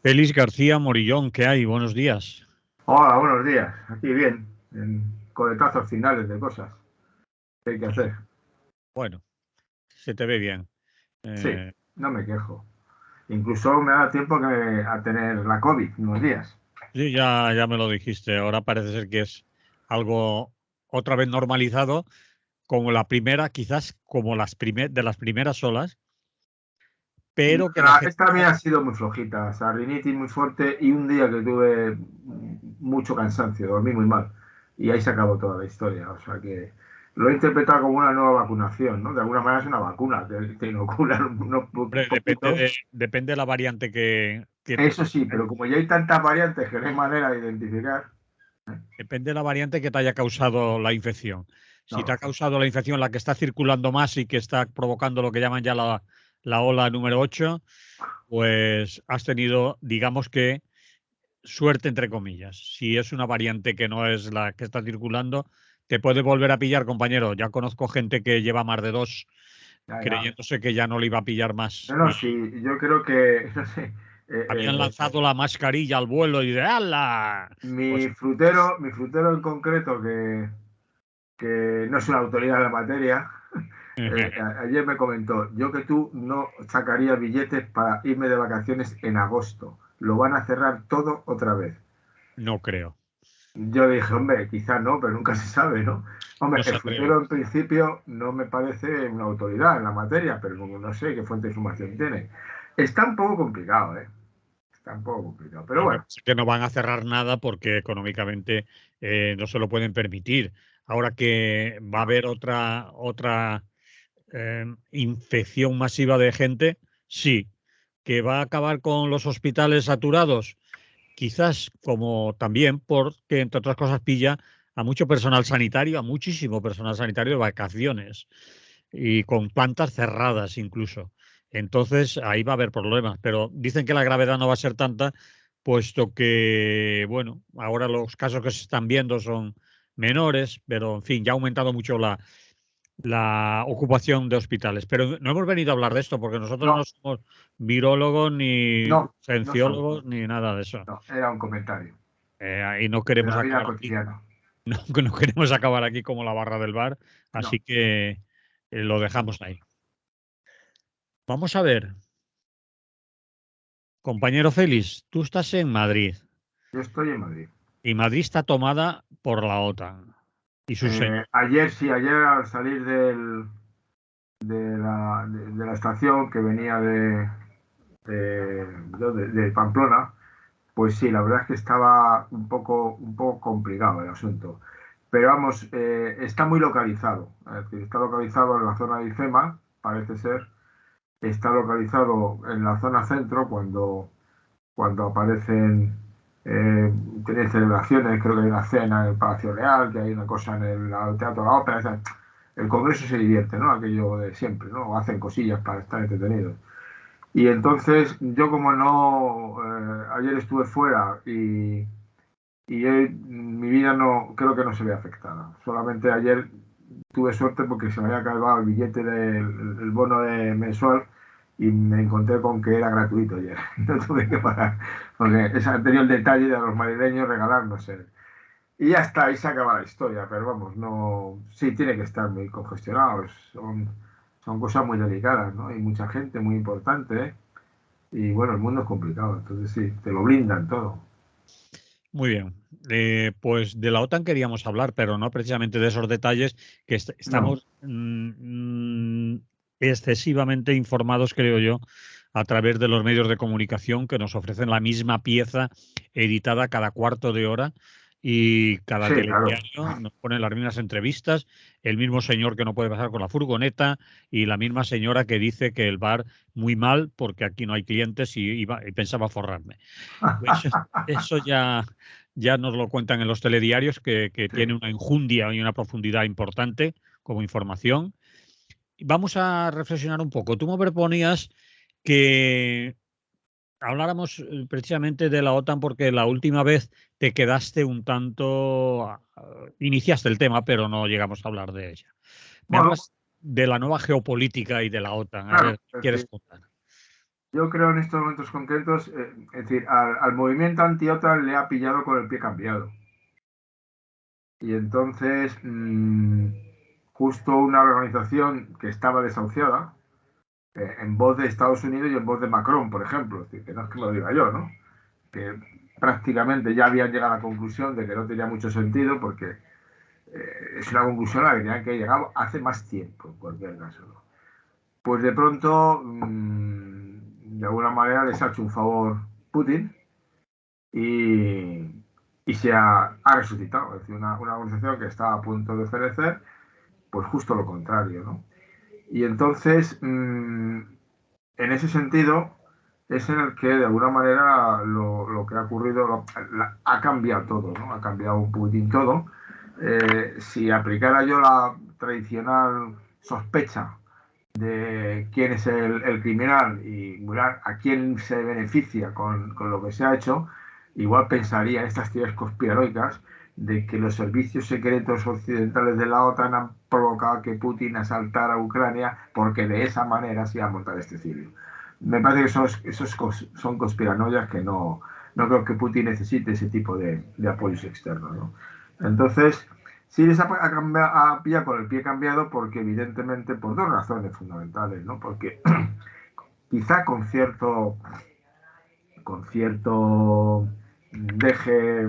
Félix García Morillón, ¿qué hay? Buenos días. Hola, buenos días. Aquí bien, en coletazos finales de cosas que hay que hacer. Bueno, se te ve bien. Sí, Eh, no me quejo. Incluso me da tiempo a tener la COVID unos días. sí, ya me lo dijiste. Ahora parece ser que es algo otra vez normalizado, como la primera, quizás como de las primeras olas, pero que la gente Esta mía ha sido muy flojita, rinitis muy fuerte y un día que tuve mucho cansancio, dormí muy mal. Y ahí se acabó toda la historia. O sea que lo he interpretado como una nueva vacunación, ¿no? De alguna manera es una vacuna, te inoculan unos hombre, poquitos. depende de la variante que te Eso toque, sí, ¿eh? pero como ya hay tantas variantes que no hay manera de identificar, ¿eh? Depende de la variante que te haya causado la infección. Si te ha No, causado la infección la que está circulando más y que está provocando lo que llaman ya la ola número 8, pues has tenido, digamos que, suerte entre comillas. Si es una variante que no es la que está circulando, te puede volver a pillar, compañero. Ya conozco gente que lleva más de dos ya, ya. creyéndose que ya no le iba a pillar No, más. no, Y sí, yo creo que, no sé, habían lanzado la mascarilla al vuelo y de ¡ala! Pues mi frutero en concreto, que no es una autoridad en la materia, ayer me comentó, yo que tú no sacaría billetes para irme de vacaciones en agosto, lo van a cerrar todo otra vez. no creo. Yo dije, hombre, quizá no, pero nunca se sabe, ¿no? Hombre, No el se atreve. frutero en principio no me parece una autoridad en la materia, pero no sé qué fuente de información tiene. Está un poco complicado, ¿eh? Está un poco complicado, pero A ver, bueno. sí que no van a cerrar nada porque económicamente no se lo pueden permitir. Ahora que va a haber otra infección masiva de gente, sí. Que va a acabar con los hospitales saturados, quizás como también porque, entre otras cosas, pilla a mucho personal sanitario, a muchísimo personal sanitario de vacaciones y con plantas cerradas incluso. Entonces ahí va a haber problemas, pero dicen que la gravedad no va a ser tanta, puesto que, bueno, ahora los casos que se están viendo son menores, pero en fin, ya ha aumentado mucho la ocupación de hospitales. Pero no hemos venido a hablar de esto porque nosotros no No, somos virólogos, ni no son. cienciólogos, ni nada de eso. No, era un comentario Y no de queremos la vida acabar aquí, cotidiana. no queremos acabar aquí como la barra del bar, No, así que lo dejamos ahí. Vamos a ver, compañero Félix, tú estás en Madrid yo estoy en Madrid. y Madrid está tomada por la OTAN y sus señores. Ayer sí, ayer al salir de la estación que venía de Pamplona, pues sí, la verdad es que estaba un poco complicado el asunto. Pero vamos, está muy localizado. Es decir, está localizado en la zona de IFEMA, parece ser. Está localizado en la zona centro cuando aparecen, tienen celebraciones, creo que hay una cena en el Palacio Real, que hay una cosa en el Teatro de la Ópera. O sea, el Congreso se divierte, ¿no? Aquello de siempre, ¿no? Hacen cosillas para estar entretenidos. Y entonces yo como no, ayer estuve fuera y mi vida no, creo que no se ve afectada. Solamente ayer tuve suerte porque se me había acabado el billete del bono de mensual y me encontré con que era gratuito ayer. No tuve que pagar, porque esa, tenía el detalle de a los madrileños regalarnos el. Y ya está, ahí se acaba la historia, pero vamos, no, sí, tiene que estar muy congestionado, son cosas muy delicadas, ¿no? Hay mucha gente muy importante, ¿eh? Y bueno, el mundo es complicado, entonces sí, te lo blindan todo. Muy bien, pues de la OTAN queríamos hablar, pero no precisamente de esos detalles que No, estamos excesivamente informados, creo yo, a través de los medios de comunicación que nos ofrecen la misma pieza editada cada cuarto de hora y cada sí, claro. telediario nos pone las mismas entrevistas, el mismo señor que no puede pasar con la furgoneta y la misma señora que dice que el bar muy mal porque aquí no hay clientes y pensaba forrarme. Pues eso ya nos lo cuentan en los telediarios, que Sí. tiene una enjundia y una profundidad importante como información. Y vamos a reflexionar un poco. Tú me proponías que habláramos precisamente de la OTAN porque la última vez te quedaste un tanto, iniciaste el tema, pero no llegamos a hablar de ella. Me Bueno, hablas de la nueva geopolítica y de la OTAN. A claro, ver, ¿qué es quieres decir, contar? Yo creo en estos momentos concretos, es decir, al movimiento anti-OTAN le ha pillado con el pie cambiado. Y entonces, justo una organización que estaba desahuciada, en voz de Estados Unidos y en voz de Macron, por ejemplo, es decir, que no es que me lo diga yo, ¿no? Que prácticamente ya habían llegado a la conclusión de que no tenía mucho sentido porque es una conclusión a la que tenían que llegar hace más tiempo, en cualquier caso, ¿no? Pues de pronto, de alguna manera, les ha hecho un favor Putin y, y ha resucitado. Es decir, una organización que estaba a punto de perecer, pues justo lo contrario, ¿no? Y entonces, en ese sentido, es en el que de alguna manera lo que ha ocurrido ha cambiado todo, ¿no? Ha cambiado un Putin todo. Si aplicara yo la tradicional sospecha de quién es el criminal y mirar a quién se beneficia con lo que se ha hecho, igual pensaría en estas teorías conspiranoicas de que los servicios secretos occidentales de la OTAN han provocado que Putin asaltara a Ucrania porque de esa manera se iba a montar este circo. Me parece que esos son conspiranoias que no creo que Putin necesite ese tipo de apoyos externos, ¿no? Entonces, sí les ha pillado con el pie cambiado porque evidentemente por dos razones fundamentales, ¿no? Porque quizá con cierto deje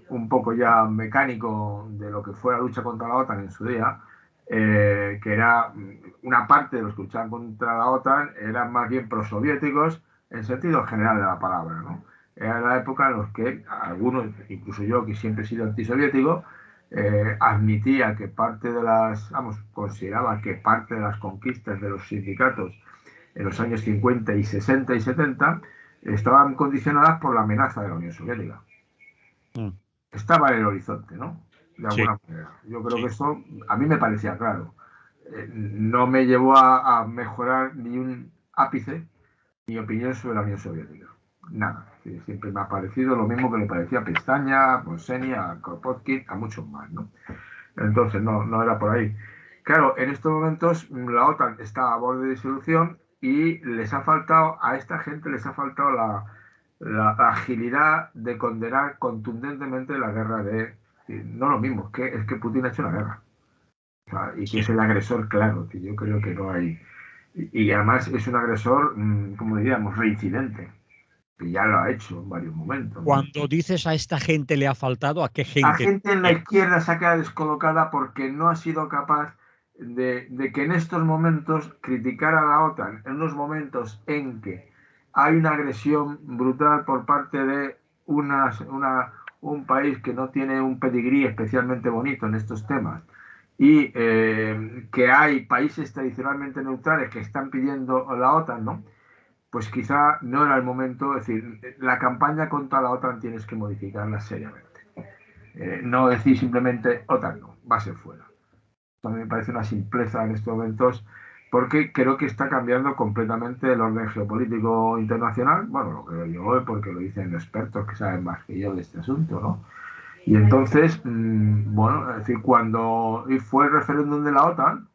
un poco ya mecánico de lo que fue la lucha contra la OTAN en su día, que era una parte de los que luchaban contra la OTAN eran más bien prosoviéticos en sentido general de la palabra, ¿no? Era la época en la que algunos, incluso yo que siempre he sido antisoviético, admitía que consideraba que parte de las conquistas de los sindicatos en los años 50 y 60 y 70 estaban condicionadas por la amenaza de la Unión Soviética. Mm. Estaba en el horizonte, ¿no? De Sí, alguna manera. Yo creo que sí. esto a mí me parecía claro. No me llevó a mejorar ni un ápice mi opinión sobre la Unión Soviética. Nada. Siempre me ha parecido lo mismo que le parecía a Pestaña, a Ponseni, a Kropotkin, a muchos más, ¿no? Entonces, no era por ahí. Claro, en estos momentos la OTAN está a borde de disolución y a esta gente les ha faltado la agilidad de condenar contundentemente la guerra no lo mismo, es que Putin ha hecho la guerra. O sea, y que Sí. es el agresor, claro, que yo creo que no hay. Y además es un agresor, como diríamos, reincidente, que ya lo ha hecho en varios momentos, ¿no? Cuando dices a esta gente le ha faltado, ¿a qué La gente? gente en la izquierda se ha quedado descolocada porque no ha sido capaz de que en estos momentos criticar a la OTAN, en unos momentos en que hay una agresión brutal por parte de un país que no tiene un pedigrí especialmente bonito en estos temas y que hay países tradicionalmente neutrales que están pidiendo la OTAN, ¿no? Pues quizá no era el momento, es decir, la campaña contra la OTAN tienes que modificarla seriamente. No decir simplemente OTAN no, va a ser fuera. También me parece una simpleza en estos momentos porque creo que está cambiando completamente el orden geopolítico internacional. Bueno, lo creo yo hoy porque lo dicen expertos que saben más que yo de este asunto, ¿no? Y entonces, bueno, es decir, cuando fue el referéndum de la OTAN,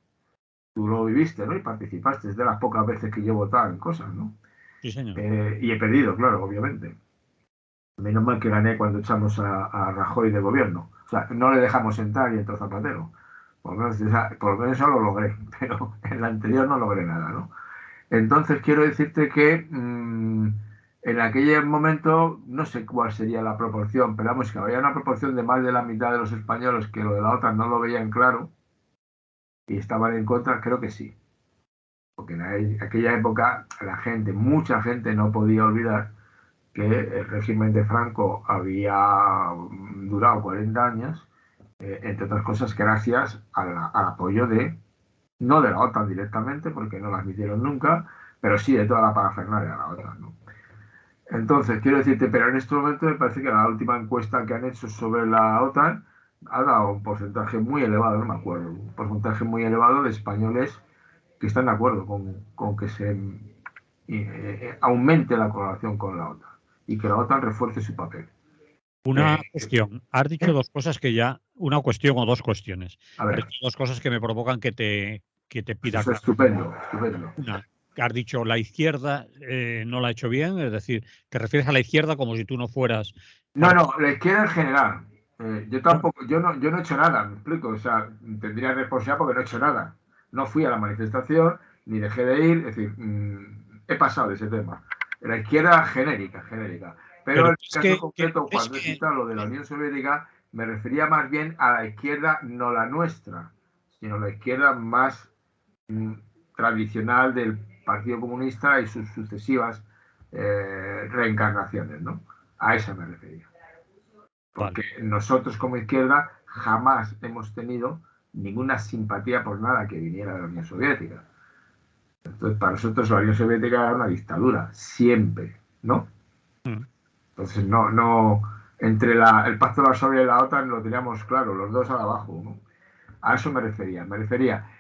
tú lo viviste, ¿no? Y participaste, es de las pocas veces que yo he votado en cosas, ¿no? Sí, señor. Y he perdido, claro, obviamente. Menos mal que gané cuando echamos a Rajoy de gobierno. O sea, no le dejamos entrar y entró Zapatero. Por lo menos eso lo logré, pero en la anterior no logré nada, ¿no? Entonces quiero decirte que en aquel momento no sé cuál sería la proporción, pero vamos, que había una proporción de más de la mitad de los españoles que lo de la OTAN no lo veían claro y estaban en contra, creo que sí. Porque en aquella época mucha gente no podía olvidar que el régimen de Franco había durado 40 años, entre otras cosas gracias al apoyo no de la OTAN directamente, porque no la admitieron nunca, pero sí de toda la parafernalia de la OTAN, ¿no? Entonces, quiero decirte, pero en este momento me parece que la última encuesta que han hecho sobre la OTAN ha dado un porcentaje muy elevado, no me acuerdo, un porcentaje muy elevado de españoles que están de acuerdo con que se aumente la colaboración con la OTAN y que la OTAN refuerce su papel. Una cuestión. Has dicho ¿Eh? dos cosas una cuestión o dos cuestiones. A Has ver, dicho dos cosas que me provocan que te pues pida eso es aclarar. estupendo, estupendo. Una, has dicho la izquierda no la ha hecho bien, es decir, te refieres a la izquierda como si tú no fueras No, parte. no, la izquierda en general. Yo No, tampoco, yo no he hecho nada, me explico. O sea, tendría responsabilidad porque no he hecho nada. No fui a la manifestación, ni dejé de ir, es decir, he pasado de ese tema. La izquierda genérica, genérica. Pero pero en el caso concreto, es cuando he citado lo de la Unión Soviética, me refería más bien a la izquierda, no la nuestra, sino la izquierda más mm, tradicional del Partido Comunista y sus sucesivas reencarnaciones, ¿no? A esa me refería. vale. Porque nosotros como izquierda jamás hemos tenido ninguna simpatía por nada que viniera de la Unión Soviética. Entonces, para nosotros la Unión Soviética era una dictadura, siempre, ¿no? Mm. Entonces, entre el Pacto de Varsovia y la OTAN lo teníamos claro, los dos abajo, ¿no? A eso me refería.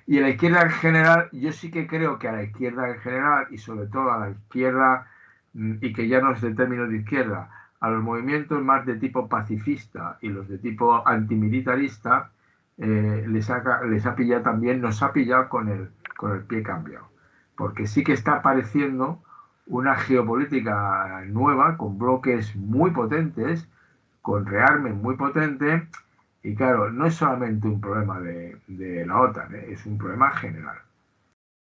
Y a la izquierda en general, yo sí que creo que a la izquierda en general, y sobre todo a la izquierda, y que ya no es de términos de izquierda, a los movimientos más de tipo pacifista y los de tipo antimilitarista, les ha pillado también, nos ha pillado con el pie cambiado. Porque sí que está apareciendo una geopolítica nueva, con bloques muy potentes, con rearmen muy potente, y claro, no es solamente un problema de la OTAN, es un problema general.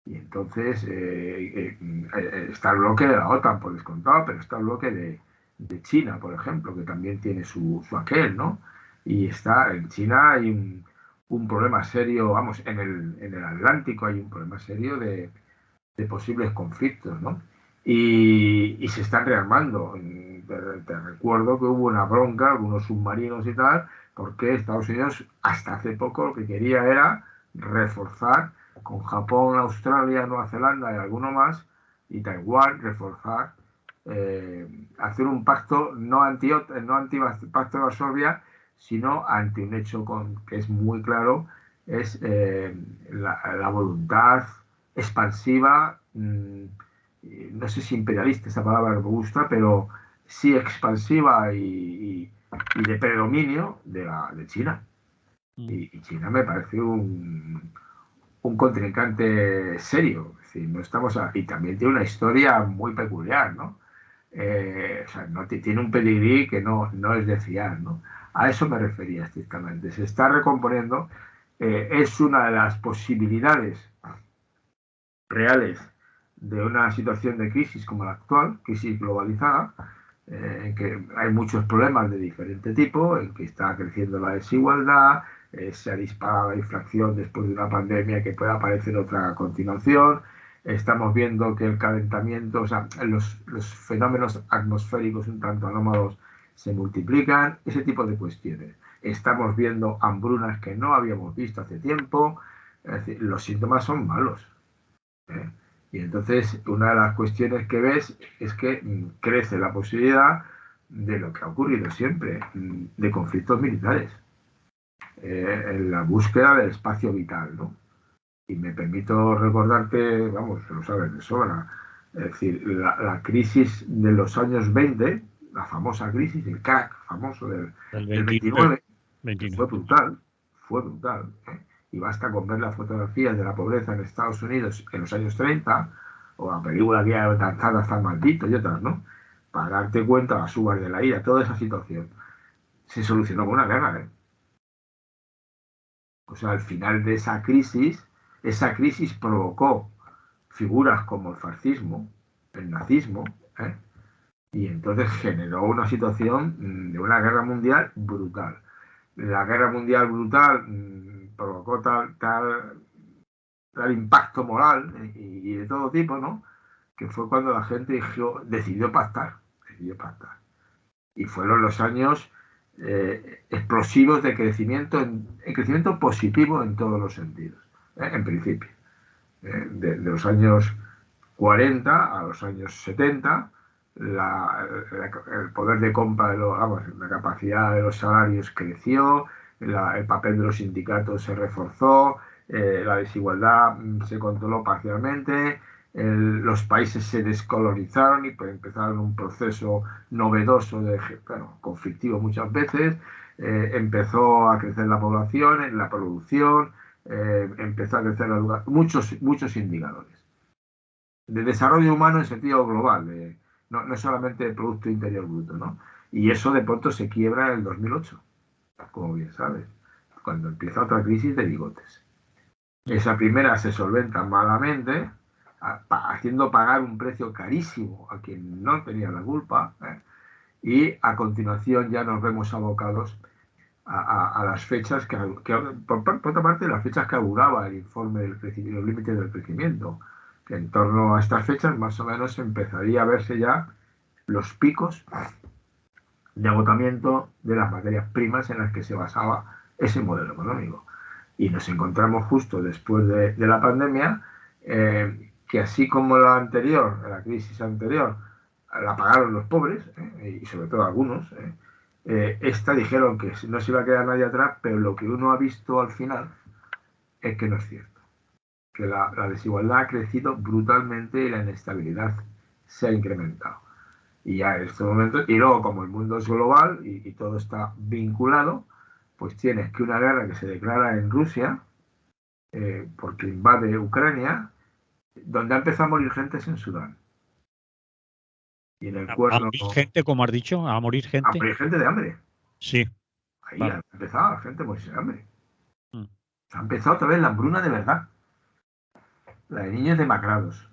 Y entonces está el bloque de la OTAN, por descontado, pero está el bloque de China, por ejemplo, que también tiene su aquel, ¿no? Y en China hay un problema serio, vamos, en el Atlántico hay un problema serio de posibles conflictos, ¿no? Y se están rearmando. Te recuerdo que hubo una bronca, algunos submarinos y tal, porque Estados Unidos hasta hace poco lo que quería era reforzar con Japón, Australia, Nueva Zelanda y alguno más, y Taiwán, reforzar, hacer un pacto no anti pacto de Varsovia, sino ante un hecho que es muy claro, es la voluntad expansiva, no sé si imperialista, esa palabra no me gusta, pero sí expansiva y de predominio de China. Mm. Y China me parece un contrincante serio. Es decir, no estamos y también tiene una historia muy peculiar, ¿no? O sea, tiene un pedigrí que no es de fiar, ¿no? A eso me refería estrictamente. Se está recomponiendo, es una de las posibilidades reales de una situación de crisis como la actual, crisis globalizada, en que hay muchos problemas de diferente tipo, en que está creciendo la desigualdad, se ha disparado la inflación después de una pandemia que puede aparecer otra a continuación, estamos viendo que el calentamiento, o sea, los fenómenos atmosféricos un tanto anómalos se multiplican, ese tipo de cuestiones. Estamos viendo hambrunas que no habíamos visto hace tiempo, es decir, los síntomas son malos. ¿Eh? Y entonces una de las cuestiones que ves es que crece la posibilidad de lo que ha ocurrido siempre, de conflictos militares, en la búsqueda del espacio vital, ¿no? Y me permito recordarte, vamos, lo sabes de sobra, es decir, la crisis de los años 20, la famosa crisis, el crack famoso El del 29, 29, que 29. fue brutal, ¿eh? Y basta con ver las fotografías de la pobreza en Estados Unidos en los años 30, o la película que ha danzado hasta el maldito y otras, ¿no? Para darte cuenta, las uvas de la ira, toda esa situación. Se solucionó con una guerra, ¿eh? O sea, al final de esa crisis provocó figuras como el fascismo, el nazismo, ¿eh? Y entonces generó una situación de una guerra mundial brutal. La guerra mundial brutal provocó tal impacto moral y de todo tipo, ¿no? Que fue cuando la gente decidió pactar. Y fueron los años explosivos de crecimiento, crecimiento positivo en todos los sentidos, en principio. De los años 40 a los años 70, el poder de compra, vamos, la capacidad de los salarios creció, el papel de los sindicatos se reforzó, la desigualdad se controló parcialmente, los países se descolonizaron y pues, empezaron un proceso novedoso, bueno, conflictivo muchas veces, empezó a crecer la población, la producción, empezó a crecer la educación, muchos indicadores. de desarrollo humano en sentido global, no solamente de Producto Interior Bruto, ¿no? Y eso de pronto se quiebra en el 2008, como bien sabes, cuando empieza otra crisis de bigotes. Esa primera se solventa malamente, haciendo pagar un precio carísimo a quien no tenía la culpa, y a continuación ya nos vemos abocados a las fechas por otra parte, las fechas que auguraba el informe del crecimiento, los límites del crecimiento, que en torno a estas fechas más o menos empezaría a verse ya los picos de agotamiento de las materias primas en las que se basaba ese modelo económico. Y nos encontramos justo después de la pandemia, que así como la anterior, la crisis anterior, la pagaron los pobres, y sobre todo algunos, esta dijeron que no se iba a quedar nadie atrás, pero lo que uno ha visto al final es que no es cierto, que la desigualdad ha crecido brutalmente y la inestabilidad se ha incrementado. Y ya en estos momentos, y luego como el mundo es global y todo está vinculado, pues tienes que una guerra que se declara en Rusia, porque invade Ucrania, donde ha empezado a morir gente en Sudán. Y en el A cuerno, morir gente, como has dicho, a morir a gente. morir gente de hambre. Sí, Ahí claro. ha empezado la gente a morirse de hambre. Mm. Ha empezado otra vez la hambruna de verdad, la de niños demacrados.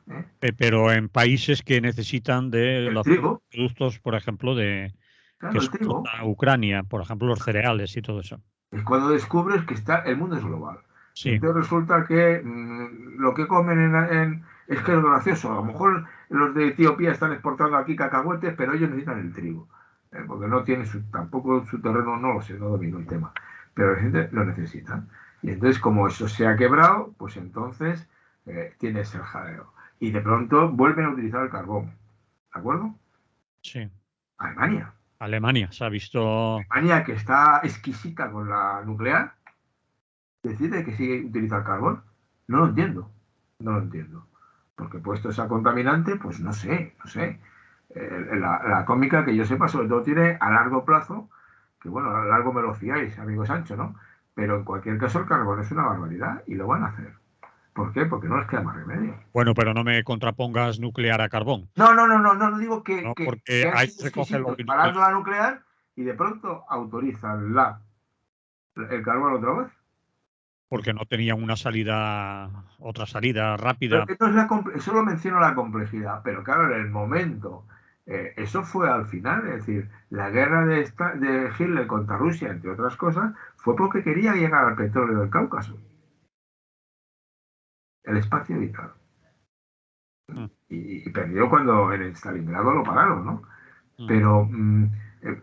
Pero en países que necesitan de El los trigo, productos, por ejemplo, que claro, el trigo, exporta Ucrania, por ejemplo, los cereales y todo eso. es cuando descubres que el mundo es global. Y Sí, entonces resulta que lo que comen es que es gracioso. A lo mejor los de Etiopía están exportando aquí cacahuetes, pero ellos necesitan el trigo. Porque no tienen tampoco su terreno, no lo sé, no domino el tema. Pero la gente lo necesitan. Y entonces, como eso se ha quebrado, pues entonces tienes el jaleo. Y de pronto vuelven a utilizar el carbón. ¿De acuerdo? sí. Alemania. Alemania se ha visto. Alemania, que está exquisita con la nuclear, decide que sigue utilizar carbón. No lo entiendo. No lo entiendo. Porque puesto esa contaminante, pues no sé, no sé. La atómica, que yo sepa, sobre todo tiene a largo plazo, que bueno, a largo me lo fiáis, amigo Sancho, ¿no? Pero en cualquier caso el carbón es una barbaridad y lo van a hacer. ¿Por qué? Porque no les queda más remedio. Bueno, pero no me contrapongas nuclear a carbón, No digo ¿no? que Porque han ahí sido se coge lo exquisitos que parando la nuclear y de pronto autorizan el carbón otra vez. porque no tenían otra salida rápida. Pero solo menciono la complejidad, pero claro, en el momento, eso fue al final, es decir, la guerra de Hitler contra Rusia, entre otras cosas, fue porque quería llegar al petróleo del Cáucaso, el espacio vital. Mm, Y perdió cuando en Stalingrado lo pararon, ¿no? mm. Pero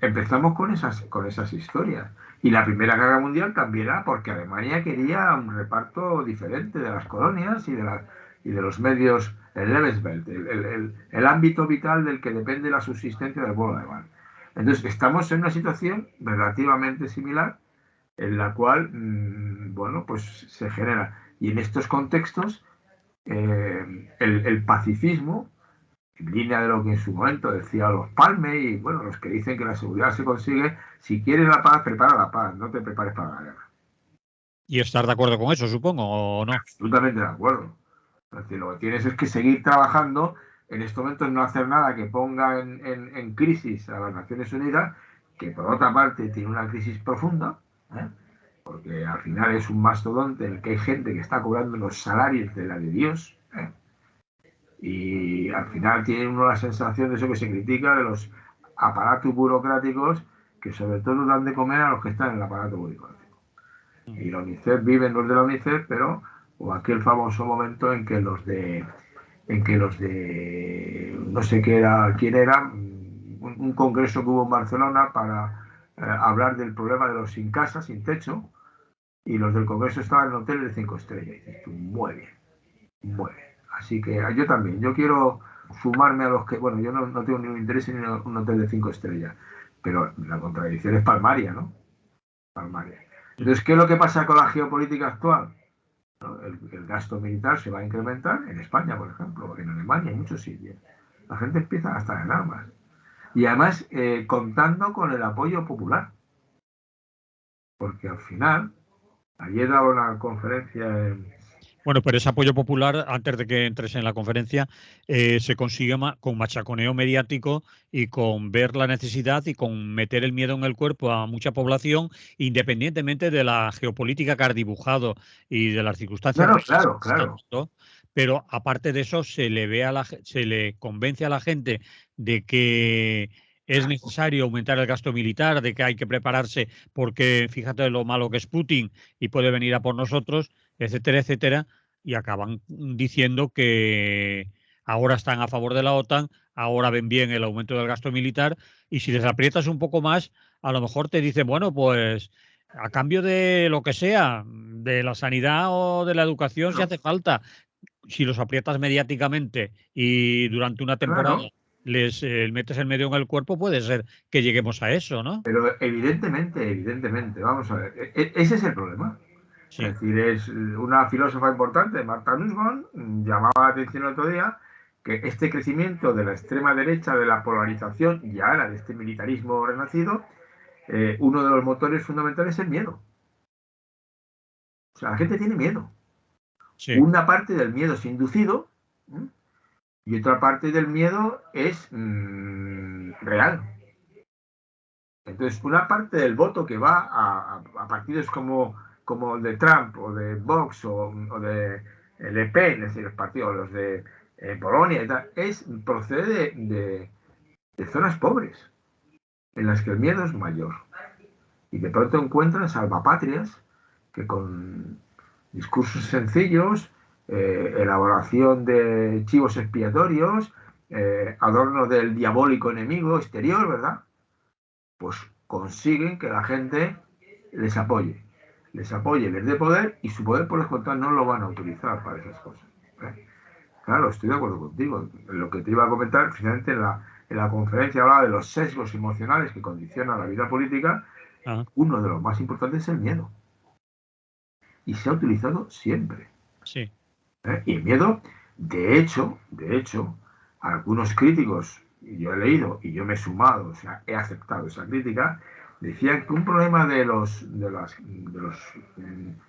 empezamos con esas historias. Y la Primera Guerra Mundial también era porque Alemania quería un reparto diferente de las colonias y de los medios, el Lebenswelt, el ámbito vital del que depende la subsistencia del pueblo alemán. Entonces, estamos en una situación relativamente similar en la cual, bueno, pues se genera. Y en estos contextos, el pacifismo, en línea de lo que en su momento decía los Palme y bueno, los que dicen que la seguridad se consigue, si quieres la paz, prepara la paz, no te prepares para la guerra. Y estar de acuerdo con eso, supongo, o no. Absolutamente de acuerdo. Es decir, lo que tienes es que seguir trabajando, en estos momentos no hacer nada que ponga en crisis a las Naciones Unidas, que por otra parte tiene una crisis profunda, ¿eh? Porque al final es un mastodonte en el que hay gente que está cobrando los salarios de la de Dios, ¿eh? Y al final tiene uno la sensación de eso que se critica de los aparatos burocráticos que sobre todo dan de comer a los que están en el aparato burocrático. Mm. Y la UNICEF viven los de la UNICEF, pero o aquel famoso momento en que los de no sé qué era, quién era, un congreso que hubo en Barcelona para hablar del problema de los sin casa, sin techo, y los del congreso estaban en hoteles de 5 estrellas. Y dices tú, muy bien, muy bien. Así que yo también, yo quiero sumarme a los que, bueno, yo no tengo ningún interés en un hotel de 5 estrellas, pero la contradicción es palmaria, ¿no? Palmaria. Mm. Entonces, ¿qué es lo que pasa con la geopolítica actual? ¿No? El gasto militar se va a incrementar en España, por ejemplo, en Alemania, en muchos sitios. La gente empieza a gastar en armas. Y además, contando con el apoyo popular, porque al final, ayer daba una conferencia Bueno, pero ese apoyo popular, antes de que entres en la conferencia, se consigue con machaconeo mediático y con ver la necesidad y con meter el miedo en el cuerpo a mucha población, independientemente de la geopolítica que has dibujado y de las No, circunstancias no, reales que claro, se están claro. dando. Pero aparte de eso, se le ve a se le convence a la gente de que es necesario aumentar el gasto militar, de que hay que prepararse porque fíjate lo malo que es Putin y puede venir a por nosotros, etcétera, etcétera, y acaban diciendo que ahora están a favor de la OTAN, ahora ven bien el aumento del gasto militar, y si les aprietas un poco más, a lo mejor te dicen, bueno, pues a cambio de lo que sea, de la sanidad o de la educación, si Claro, hace falta, si los aprietas mediáticamente y durante una temporada claro. les metes el medio en el cuerpo, puede ser que lleguemos a eso, ¿no? Pero evidentemente, vamos a ver, ese es el problema. Es Sí, decir, es una filósofa importante, Marta Nussbaum, llamaba la atención el otro día que este crecimiento de la extrema derecha, de la polarización y ahora de este militarismo renacido, uno de los motores fundamentales es el miedo. O sea, la gente tiene miedo. sí, Una parte del miedo es inducido, ¿eh? Y otra parte del miedo es real. Entonces, una parte del voto que va a partidos como el de Trump o de Vox o de Le Pen, es decir, los partidos, los de Polonia y tal, procede de zonas pobres, en las que el miedo es mayor. Y de pronto encuentran salvapatrias que con discursos sencillos, elaboración de chivos expiatorios, adorno del diabólico enemigo exterior, ¿verdad? Pues consiguen que la gente les apoye. Les apoye, les dé poder y su poder, por descontado, no lo van a utilizar para esas cosas. ¿Eh? Claro, estoy de acuerdo contigo. Lo que te iba a comentar, finalmente en la conferencia hablaba de los sesgos emocionales que condicionan la vida política. ah, Uno de los más importantes es el miedo. Y se ha utilizado siempre. sí, Y el miedo, de hecho, algunos críticos, y yo he leído y yo me he sumado, o sea, he aceptado esa crítica, decían que un problema de los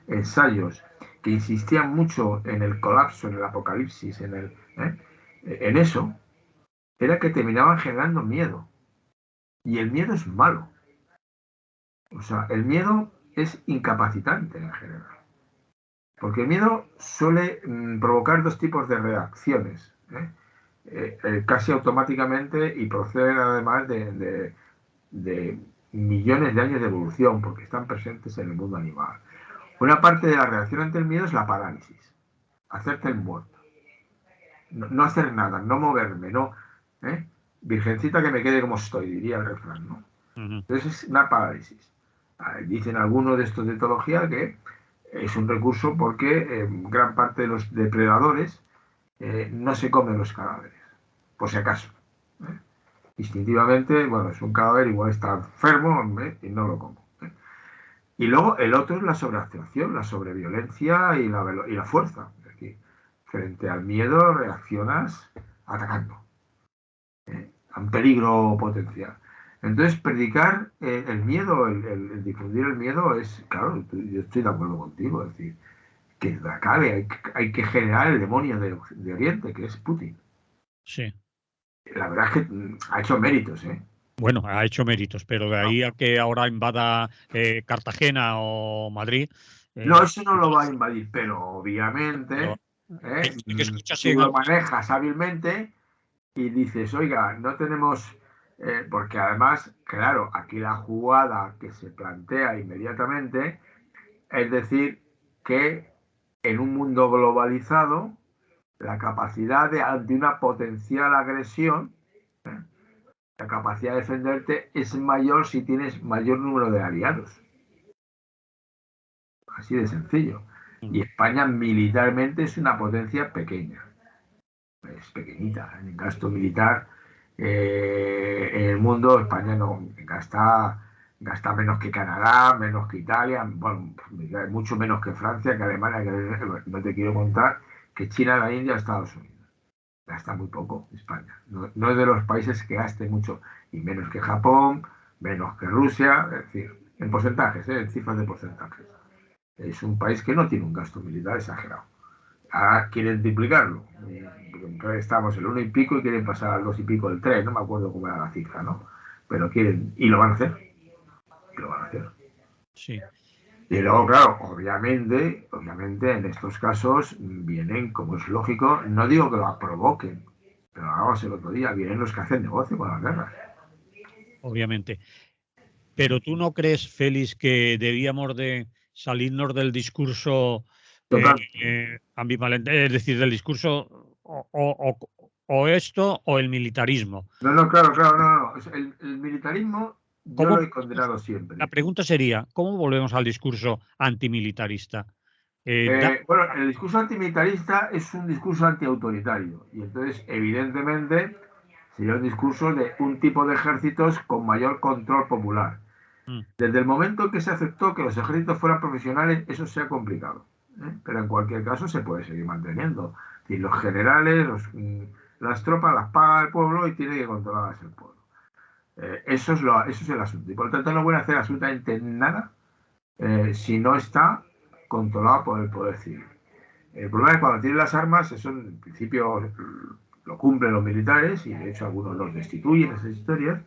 ensayos que insistían mucho en el colapso, en el apocalipsis, en eso, era que terminaban generando miedo. Y el miedo es malo. O sea, el miedo es incapacitante en general. Porque el miedo suele provocar dos tipos de reacciones, casi automáticamente y proceden además de millones de años de evolución, porque están presentes en el mundo animal. Una parte de la reacción ante el miedo es la parálisis, hacerte el muerto, no hacer nada, no moverme, no, ¿eh? Virgencita que me quede como estoy, diría el refrán, ¿no? ujú, Entonces es una parálisis. Dicen algunos de estos de etología que es un recurso porque gran parte de los depredadores no se comen los cadáveres, por si acaso. ¿Eh? Instintivamente, bueno, es un cadáver, igual está enfermo, y no lo como. Y luego el otro es la sobreactuación, la sobreviolencia y la fuerza. Es decir, frente al miedo reaccionas atacando, a un peligro potencial. Entonces, predicar el miedo, el difundir el miedo es, claro, yo estoy de acuerdo contigo, es decir, que acabe, hay que generar el demonio de Oriente, que es Putin. sí. La verdad es que ha hecho méritos, ¿eh? Bueno, ha hecho méritos, pero de No, ahí a que ahora invada Cartagena o Madrid, no, eh, eso no lo va a invadir, pero obviamente pero hay gente que escucha así tú en lo algunos. manejas hábilmente y dices, oiga, no tenemos, porque además, claro, aquí la jugada que se plantea inmediatamente es decir que en un mundo globalizado, la capacidad ante una potencial agresión, ¿eh? La capacidad de defenderte es mayor si tienes mayor número de aliados. Así de sencillo. Y Ujú, España militarmente es una potencia pequeña. Es pequeñita. En gasto militar en el mundo, España no gasta menos que Canadá, menos que Italia, bueno, mucho menos que Francia, que Alemania, que no te quiero contar, que China, la India, Estados Unidos. Gasta muy poco España. No, no es de los países que gaste mucho, y menos que Japón, menos que Rusia, es decir, en porcentajes, en cifras de porcentajes. Es un país que no tiene un gasto militar exagerado. Ahora quieren triplicarlo. Entonces estamos en el 1 y pico y quieren pasar al 2 y pico del 3, no me acuerdo cómo era la cifra, ¿no? Pero quieren, y lo van a hacer, lo van a hacer. Sí. Y luego, claro, obviamente en estos casos vienen, como es lógico, no digo que lo provoquen, pero vamos, el otro día vienen los que hacen negocio con las guerras. Obviamente. Pero tú no crees, Félix, que debíamos de salirnos del discurso Total. ambivalente, es decir, del discurso o esto o el militarismo. No, no, claro, claro, no, no. El militarismo yo ¿Cómo, lo he condenado siempre. la pregunta sería, ¿cómo volvemos al discurso antimilitarista? Bueno, el discurso antimilitarista es un discurso antiautoritario y entonces, evidentemente, sería un discurso de un tipo de ejércitos con mayor control popular. mm, Desde el momento en que se aceptó que los ejércitos fueran profesionales, eso se ha complicado. Pero en cualquier caso se puede seguir manteniendo. Es decir, los generales, las tropas las paga el pueblo y tiene que controlarlas el pueblo. Eso es el asunto. Y por lo tanto no pueden hacer absolutamente nada si no está controlado por el poder civil. El problema es que cuando tienen las armas, eso en principio lo cumplen los militares y de hecho algunos los destituyen, esas historias,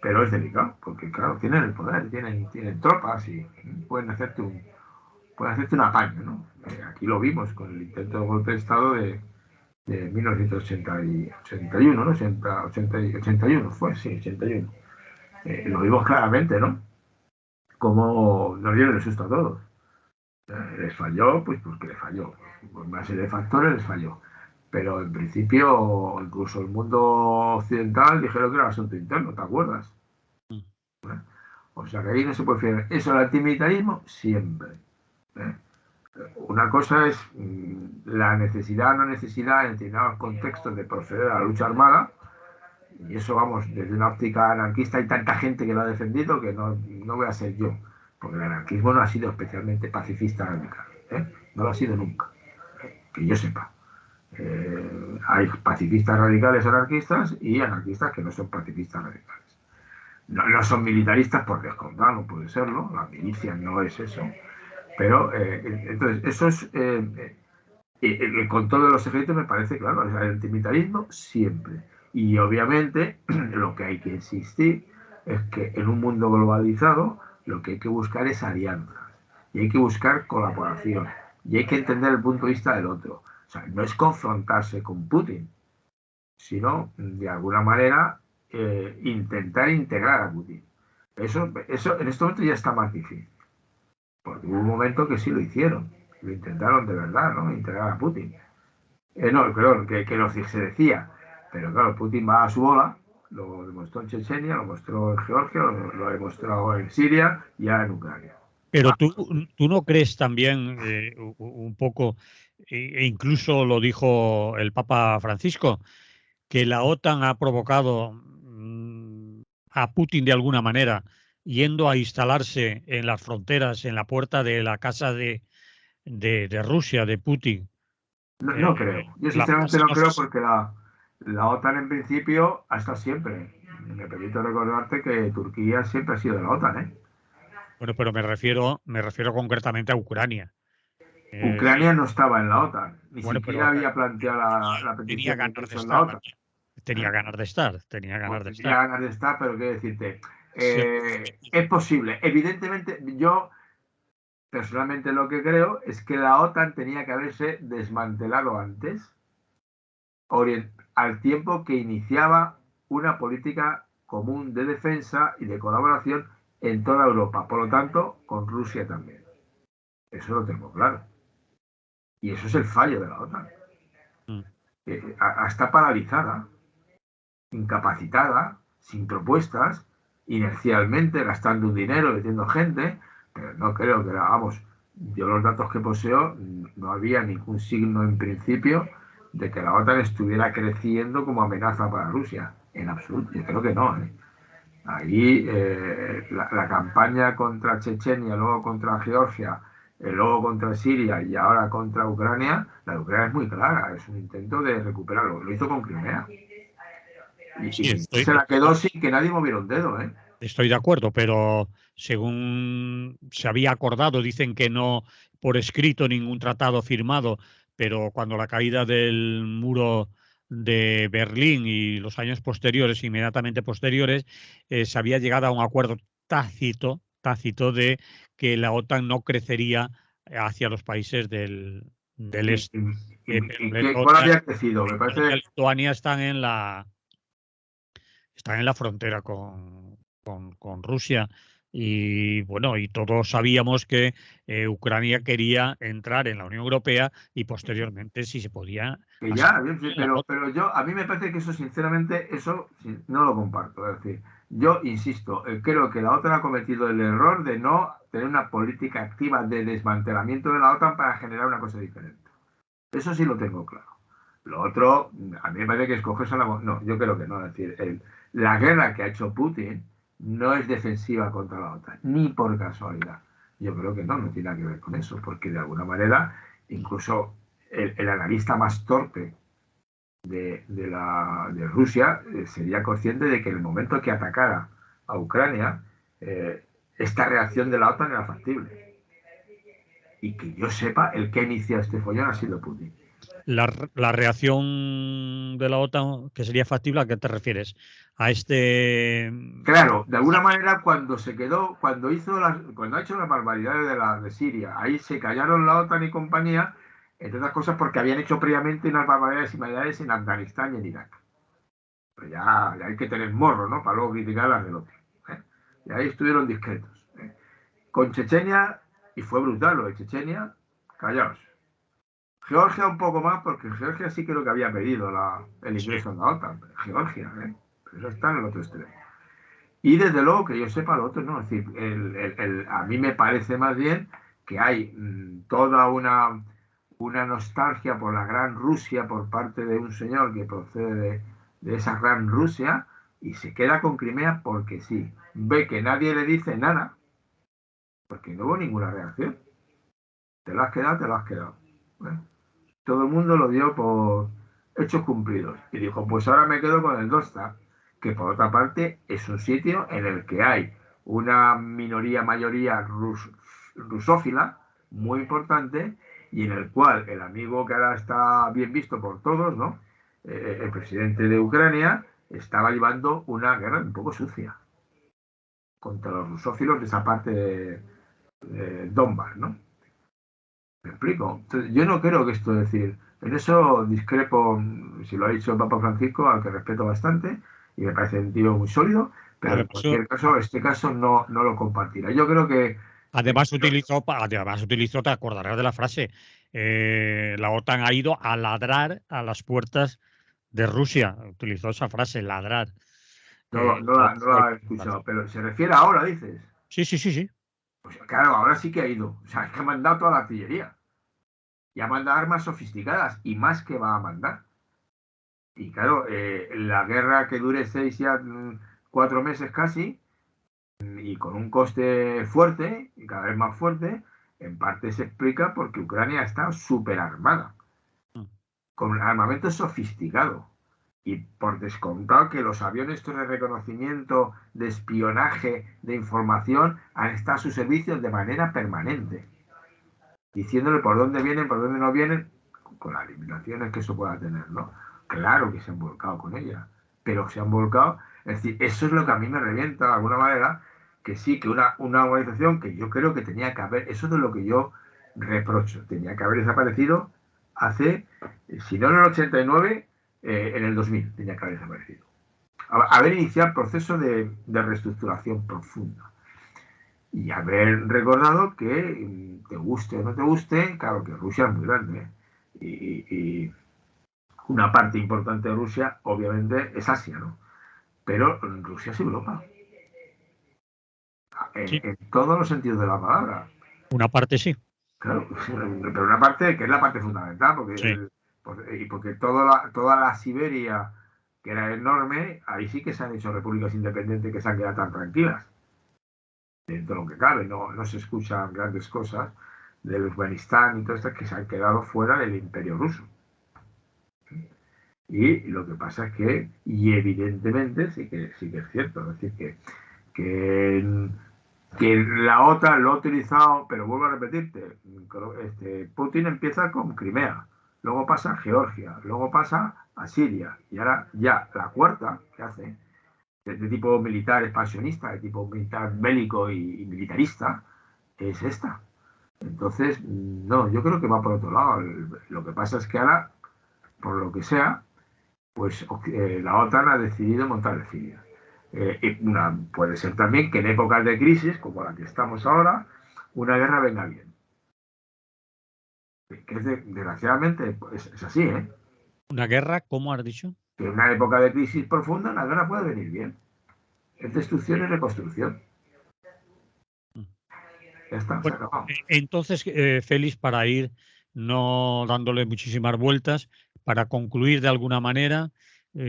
pero es delicado, porque claro, tienen el poder, tienen tropas y pueden hacerte un apaño, ¿no? Aquí lo vimos con el intento de golpe de Estado de 1981, ¿no? 81 fue, sí, 81. Lo vimos claramente, ¿no? Como nos dieron el susto a todos. Les falló, pues porque le falló. Por una serie de factores les falló. Pero en principio, incluso el mundo occidental dijeron que era asunto interno, ¿te acuerdas? mm. O sea que ahí no se puede fiar. Eso, el antimilitarismo, siempre. ¿eh? Una cosa es la necesidad o no necesidad en determinados contextos de proceder a la lucha armada, y eso, vamos, desde una óptica anarquista hay tanta gente que lo ha defendido que no voy a ser yo, porque el anarquismo no ha sido especialmente pacifista radical, no lo ha sido nunca, que yo sepa. Hay pacifistas radicales anarquistas y anarquistas que no son pacifistas radicales. No son militaristas por descontado, no puede serlo, la milicia no es eso, pero entonces eso es el control de los ejércitos me parece claro, el antimilitarismo siempre. Y obviamente lo que hay que insistir es que en un mundo globalizado lo que hay que buscar es alianzas y hay que buscar colaboración y hay que entender el punto de vista del otro. O sea, no es confrontarse con Putin, sino de alguna manera intentar integrar a Putin. Eso en este momento ya está más difícil, porque hubo un momento que sí lo hicieron, lo intentaron de verdad, ¿no? Integrar a Putin. No, perdón, se decía. Pero claro, Putin va a su bola, lo demostró en Chechenia, lo mostró en Georgia, lo demostró en Siria y ahora en Ucrania. Pero tú no crees también un poco, e incluso lo dijo el Papa Francisco, que la OTAN ha provocado a Putin de alguna manera, yendo a instalarse en las fronteras, en la puerta de la casa de Rusia, de Putin. No, no creo. Yo La sinceramente frase no no creo sé porque la OTAN en principio ha estado siempre. Me permito recordarte que Turquía siempre ha sido de la OTAN, ¿eh? bueno, pero me refiero concretamente a Ucrania. Ucrania no estaba en la OTAN, ni Bueno, siquiera pero había planteado la tenía petición de ganas de ingreso en la estar, OTAN. tenía ¿eh? ganas de estar, tenía Pues ganas de tendría estar. ganas de estar, pero quiero decirte, Sí, es posible. Evidentemente, yo personalmente lo que creo es que la OTAN tenía que haberse desmantelado antes, al tiempo que iniciaba una política común de defensa y de colaboración en toda Europa, por lo tanto, con Rusia también. Eso lo tengo claro. Y eso es el fallo de la OTAN. mm. Está paralizada, incapacitada, sin propuestas, inercialmente, gastando un dinero, metiendo gente, pero no creo que, vamos, yo los datos que poseo, no había ningún signo en principio de que la OTAN estuviera creciendo como amenaza para Rusia, en absoluto, yo creo que no. Ahí la campaña contra Chechenia, luego contra Georgia, luego contra Siria y ahora contra Ucrania, la de Ucrania es muy clara, es un intento de recuperarlo, lo hizo con Crimea. Sí, Y se la quedó sin que nadie moviera un dedo, ¿eh? estoy de acuerdo, pero según se había acordado, dicen que no por escrito ningún tratado firmado, pero cuando la caída del muro de Berlín y los años posteriores, inmediatamente posteriores, se había llegado a un acuerdo tácito de que la OTAN no crecería hacia los países del ¿Y, este. Pero cuál había crecido? Me Letonia y parece Lituania están en la frontera con Rusia. Y bueno, y todos sabíamos que Ucrania quería entrar en la Unión Europea y posteriormente, si se podía, que así ya, bien, sí, en la OTAN. pero a mí me parece que eso, sinceramente, eso sí, no lo comparto. Es decir, yo insisto, creo que la OTAN ha cometido el error de no tener una política activa de desmantelamiento de la OTAN para generar una cosa diferente. Eso sí lo tengo claro. Lo otro, a mí me parece que escogerse la... No, yo creo que no. Es decir, la guerra que ha hecho Putin no es defensiva contra la OTAN, ni por casualidad. Yo creo que no tiene nada que ver con eso, porque de alguna manera, incluso el analista más torpe de Rusia sería consciente de que en el momento que atacara a Ucrania, esta reacción de la OTAN era factible. Y que yo sepa, el que ha iniciado este follón ha sido Putin. La reacción de la OTAN, que sería factible, ¿a qué te refieres? A este... Claro, de alguna manera cuando se quedó, cuando ha hecho las barbaridades de Siria, ahí se callaron la OTAN y compañía, entre otras cosas porque habían hecho previamente unas barbaridades similares en Afganistán y en Irak. Pero ya hay que tener morro, ¿no? Para luego criticar las del otro. ¿eh? Y ahí estuvieron discretos. Con Chechenia, y fue brutal lo de Chechenia, callaos. Georgia un poco más, porque Georgia sí creo que había pedido el Sí. ingreso en la OTAN. Georgia, pero eso está en el otro extremo. Y desde luego que yo sepa lo otro, no. Es decir, a mí me parece más bien que hay toda una nostalgia por la gran Rusia por parte de un señor que procede de esa gran Rusia y se queda con Crimea porque sí. Ve que nadie le dice nada, porque no hubo ninguna reacción. Te lo has quedado, te lo has quedado. ¿eh? Todo el mundo lo dio por hechos cumplidos. Y dijo, pues ahora me quedo con el Dostar, que por otra parte es un sitio en el que hay una mayoría rusófila muy importante y en el cual el amigo que ahora está bien visto por todos, ¿no? El presidente de Ucrania estaba llevando una guerra un poco sucia contra los rusófilos de esa parte de Donbass, ¿no? ¿Me explico? Entonces, yo no creo que esto decir, en eso discrepo, si lo ha dicho el Papa Francisco, al que respeto bastante, y me parece un tío muy sólido, pero en cualquier caso, este caso no lo compartirá. Yo creo que... Además utilizó, te acordarás de la frase, la OTAN ha ido a ladrar a las puertas de Rusia. Utilizó esa frase, ladrar. No la he escuchado, pero se refiere ahora, dices. Sí, sí, sí, sí. Pues claro, ahora sí que ha ido. O sea, es que ha mandado toda la artillería. Y ha mandado armas sofisticadas, y más que va a mandar. Y claro, la guerra que dure 4 meses casi, y con un coste fuerte, y cada vez más fuerte, en parte se explica porque Ucrania está súper armada, con armamento sofisticado. Y por descontado que los aviones de reconocimiento, de espionaje, de información, han estado a su servicio de manera permanente, diciéndole por dónde vienen, por dónde no vienen, con las limitaciones que eso pueda tener, ¿no? Claro que se han volcado con ella, pero se han volcado, es decir, eso es lo que a mí me revienta de alguna manera, que sí, que una organización que yo creo que tenía que haber, eso es de lo que yo reprocho, tenía que haber desaparecido hace, si no en el 89, en el 2000 tenía que haber desaparecido. Haber iniciado el proceso de reestructuración profunda y haber recordado que te guste o no te guste, claro que Rusia es muy grande, ¿eh? Y una parte importante de Rusia obviamente es Asia, ¿no? Pero Rusia es Europa, Sí, en todos los sentidos de la palabra. una parte sí. Claro, pero una parte que es la parte fundamental, Sí. porque toda la Siberia, que era enorme, ahí sí que se han hecho repúblicas independientes que se han quedado tan tranquilas, dentro de lo que cabe, no se escuchan grandes cosas del Afganistán y todo esto que se han quedado fuera del imperio ruso. Y lo que pasa es que, y evidentemente sí que es cierto, es decir, que la OTAN lo ha utilizado, pero vuelvo a repetirte, Putin empieza con Crimea, luego pasa a Georgia, luego pasa a Siria, y ahora ya la cuarta que hace, de tipo militar expansionista, de tipo militar bélico y militarista, es esta. Entonces, no, yo creo que va por otro lado. Lo que pasa es que ahora, por lo que sea, pues la OTAN ha decidido montar el Siria. Puede ser también que en épocas de crisis, como la que estamos ahora, una guerra venga bien. Que desgraciadamente es así, ¿eh? ¿Una guerra, cómo has dicho? Que en una época de crisis profunda, una guerra puede venir bien. Es destrucción y reconstrucción. Ya está, se Bueno, acabó. entonces, Félix, para ir no dándole muchísimas vueltas, para concluir de alguna manera,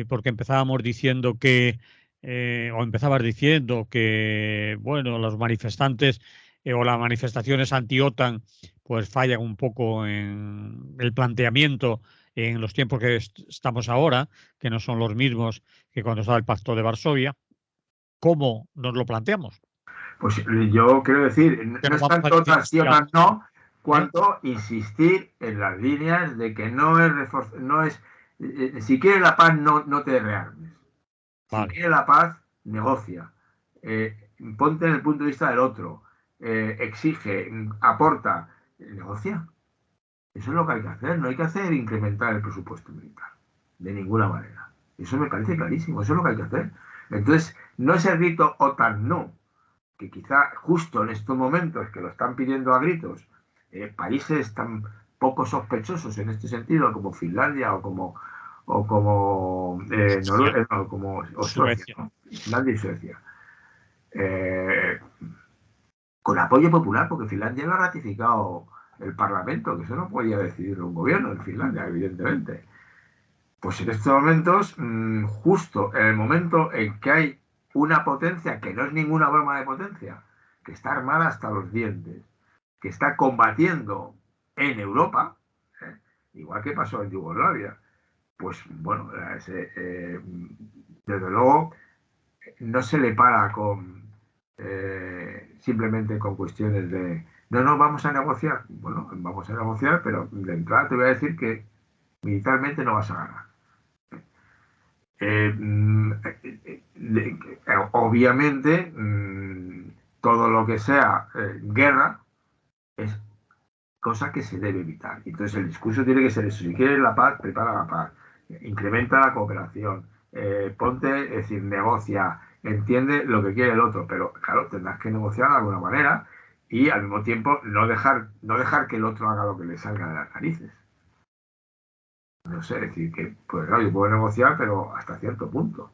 porque empezábamos diciendo que, o empezabas diciendo que, bueno, los manifestantes o las manifestaciones anti-OTAN, pues fallan un poco en el planteamiento en los tiempos que estamos ahora, que no son los mismos que cuando estaba el Pacto de Varsovia. ¿Cómo nos lo planteamos? Pues yo quiero decir, Que no nos es vamos a tanto diferenciar, OTAN no, ¿eh? cuanto insistir en las líneas de que no es si quieres la paz, no te rearmes. Si Vale. quieres la paz, negocia. Ponte en el punto de vista del otro. Exige, aporta, negocia. Eso es lo que hay que hacer. No hay que hacer incrementar el presupuesto militar. De ninguna manera. Eso me parece clarísimo. Eso es lo que hay que hacer. Entonces, no es el grito OTAN no, que quizá justo en estos momentos que lo están pidiendo a gritos, países tan poco sospechosos en este sentido como Finlandia o como Suecia. Noruega, no, como Suecia, Suecia. ¿no? Finlandia y Suecia. Eh, con apoyo popular, porque Finlandia lo ha ratificado el Parlamento, que eso no podía decidir un gobierno en Finlandia, evidentemente. Pues en estos momentos, justo en el momento en que hay una potencia que no es ninguna broma de potencia, que está armada hasta los dientes, que está combatiendo en Europa, ¿eh? Igual que pasó en Yugoslavia, pues bueno, desde luego no se le para simplemente con cuestiones de no, vamos a negociar. Bueno, vamos a negociar, pero de entrada te voy a decir que militarmente no vas a ganar. Eh, obviamente, todo lo que sea guerra es cosa que se debe evitar. Entonces, el discurso tiene que ser eso. Si quieres la paz, prepara la paz, incrementa la cooperación, ponte, es decir, negocia, entiende lo que quiere el otro, pero claro, tendrás que negociar de alguna manera y al mismo tiempo no dejar que el otro haga lo que le salga de las narices. No sé, decir que, pues claro, yo puedo negociar, pero hasta cierto punto.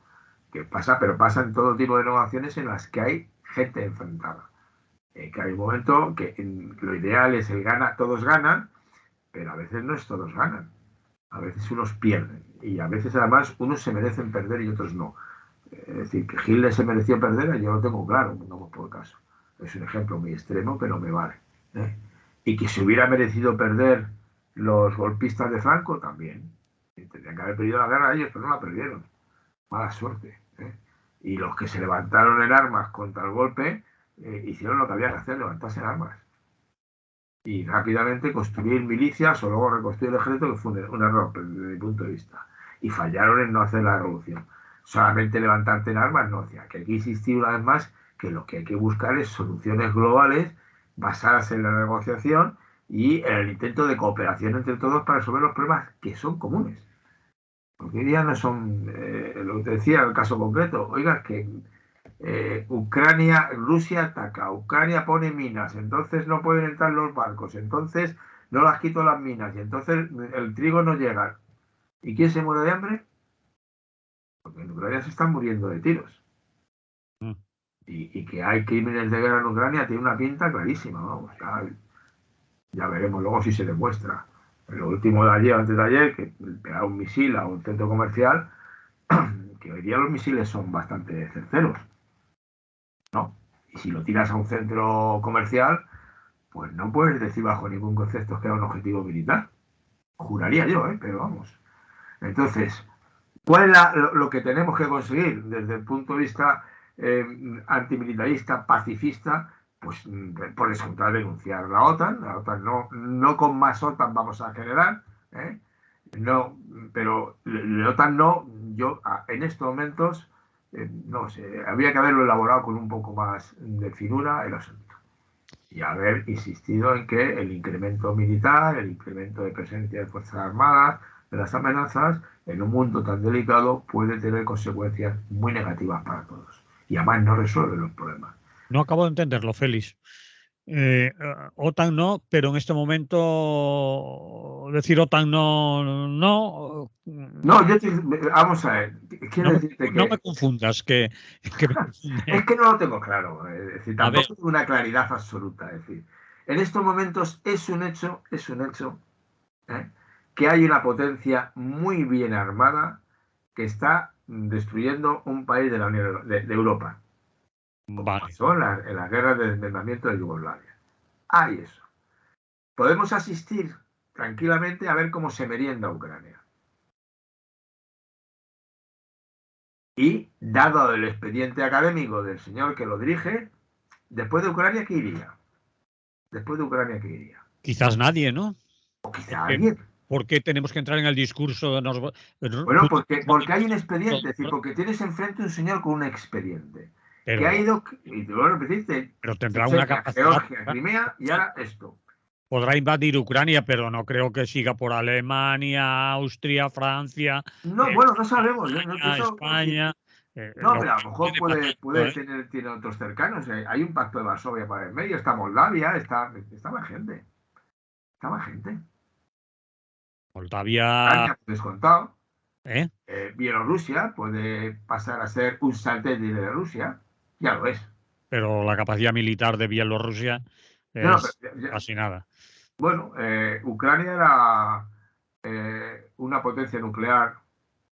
Pero pasa en todo tipo de negociaciones en las que hay gente enfrentada. Que hay un momento que lo ideal es el gana, todos ganan, pero a veces no es todos ganan. A veces unos pierden. Y a veces además unos se merecen perder y otros no. Es decir, que Hitler se mereció perder, yo lo tengo claro, no por caso. Es un ejemplo muy extremo, pero me vale. ¿eh? Y que se hubiera merecido perder los golpistas de Franco también. Tendrían que haber perdido la guerra ellos, pero no la perdieron. Mala suerte. Y los que se levantaron en armas contra el golpe hicieron lo que había que hacer, levantarse en armas. Y rápidamente construir milicias o luego reconstruir el ejército, que fue un error desde mi punto de vista. Y fallaron en no hacer la revolución. Solamente levantarte en armas no. O sea, que hay que insistir una vez más que lo que hay que buscar es soluciones globales basadas en la negociación y en el intento de cooperación entre todos para resolver los problemas que son comunes. Porque hoy día no son, lo que te decía, el caso concreto, oiga, que Rusia ataca, Ucrania pone minas, entonces no pueden entrar los barcos, entonces no las quito las minas y entonces el trigo no llega. ¿Y quién se muere de hambre? Porque en Ucrania se están muriendo de tiros. Mm. Y que hay crímenes de guerra en Ucrania tiene una pinta clarísima, vamos, ya veremos luego si se demuestra. En lo último de ayer, antes de ayer, que pegaron un misil a un centro comercial, que hoy día los misiles son bastante certeros, ¿no? Y si lo tiras a un centro comercial, pues no puedes decir bajo ningún concepto que era un objetivo militar. Juraría yo, pero vamos. Entonces, ¿cuál es lo que tenemos que conseguir desde el punto de vista antimilitarista, pacifista? Pues por descontar denunciar la OTAN. La OTAN no con más OTAN vamos a generar. No, pero la OTAN no, yo en estos momentos, no sé, habría que haberlo elaborado con un poco más de finura el asunto. Y haber insistido en que el incremento militar, el incremento de presencia de Fuerzas Armadas, de las amenazas, en un mundo tan delicado, puede tener consecuencias muy negativas para todos. Y además no resuelve los problemas. No acabo de entenderlo, Félix. OTAN no, pero en este momento decir OTAN no, no, No, vamos a ver, quiero no me, decirte no me que confundas, que me es confunde. que no lo tengo claro, es decir, A ver, tampoco tengo una claridad absoluta, es decir, en estos momentos es un hecho, ¿eh? Que hay una potencia muy bien armada que está destruyendo un país de la Unión de Europa, como vale. pasó en la guerra de desmembramiento de Yugoslavia. Hay eso. Podemos asistir tranquilamente a ver cómo se merienda Ucrania. Y, dado el expediente académico del señor que lo dirige, después de Ucrania, ¿qué iría? Después de Ucrania, ¿qué iría? Quizás nadie, ¿no? O quizá Porque, alguien. ¿por qué tenemos que entrar en el discurso de Bueno, Putin porque hay un expediente, es decir, porque tienes enfrente un señor con un expediente que ha pero, ido, y te lo repetiste, pero tendrá una Chechenia, capacidad. Georgia, Crimea y ahora esto. Podrá invadir Ucrania, pero no creo que siga por Alemania, Austria, Francia, No, bueno, no sabemos. Eso, sí. España. No, Lo pero a lo mejor puede pasar, puede ¿eh? tener, tiene otros cercanos. Hay un pacto de Varsovia para el medio, está Moldavia, está más gente. Está más gente. Moldavia, Ucrania, descontado. ¿eh? Bielorrusia puede pasar a ser un satélite de Rusia. Ya lo es. Pero la capacidad militar de Bielorrusia No, no, es casi nada. bueno, Ucrania era una potencia nuclear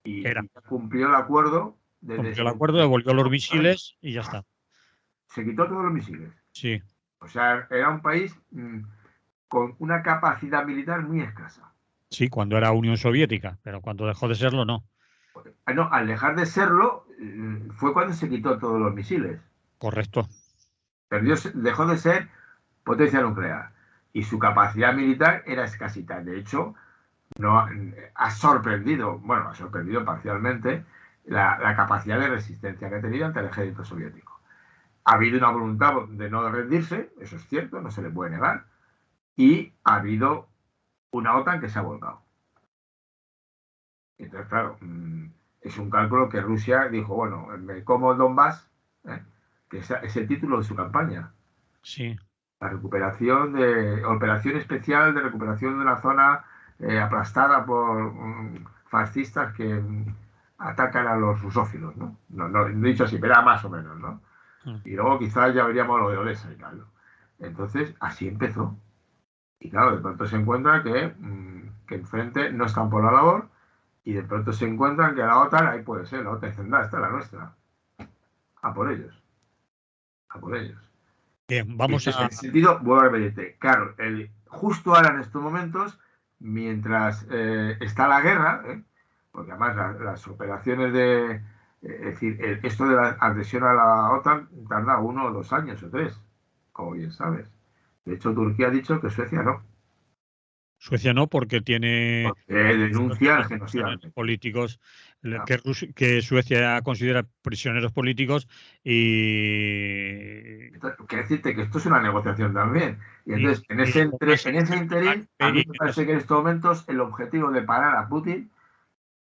Era. y cumplió el acuerdo de Cumplió el acuerdo, devolvió los desnuclearización. misiles y ya está. Se quitó todos los misiles. Sí, O sea, era un país con una capacidad militar muy escasa. sí, cuando era Unión Soviética, pero cuando dejó de serlo, no. No, al dejar de serlo, fue cuando se quitó todos los misiles. Correcto. Dejó de ser potencia nuclear y su capacidad militar era escasita. De hecho, no ha sorprendido parcialmente la capacidad de resistencia que ha tenido ante el ejército soviético. Ha habido una voluntad de no rendirse, eso es cierto, no se le puede negar, y ha habido una OTAN que se ha volcado. Entonces, claro, es un cálculo que Rusia dijo, bueno, me como el Donbass, ¿eh? Que es el título de su campaña. Sí. La recuperación de operación especial de recuperación de una zona aplastada por fascistas que atacan a los rusófilos, ¿no? No dicho así, pero era más o menos, ¿no? Mm. Y luego quizás ya veríamos lo de Odessa y tal, ¿no? Entonces, así empezó. Y claro, de pronto se encuentra que enfrente no están por la labor y de pronto se encuentran que la OTAN, ahí puede ser, la OTAN dice, esta es la nuestra. A por ellos, a por ellos. Bien, Y vamos entonces, en a. ese sentido, vuelvo a repetirte, claro, justo ahora en estos momentos, mientras está la guerra, porque además las operaciones es decir, esto de la adhesión a la OTAN tarda 1 o 2 años o 3, como bien sabes. De hecho, Turquía ha dicho que Suecia no, Suecia no, porque tiene porque denuncia el genocidio prisioneros armenio. políticos ¿No? que Suecia considera prisioneros políticos y, Entonces, quiero decirte que esto es una negociación también. Y y, entonces, y aún así, en ese interín, a mí me parece que en estos momentos el objetivo de parar a Putin,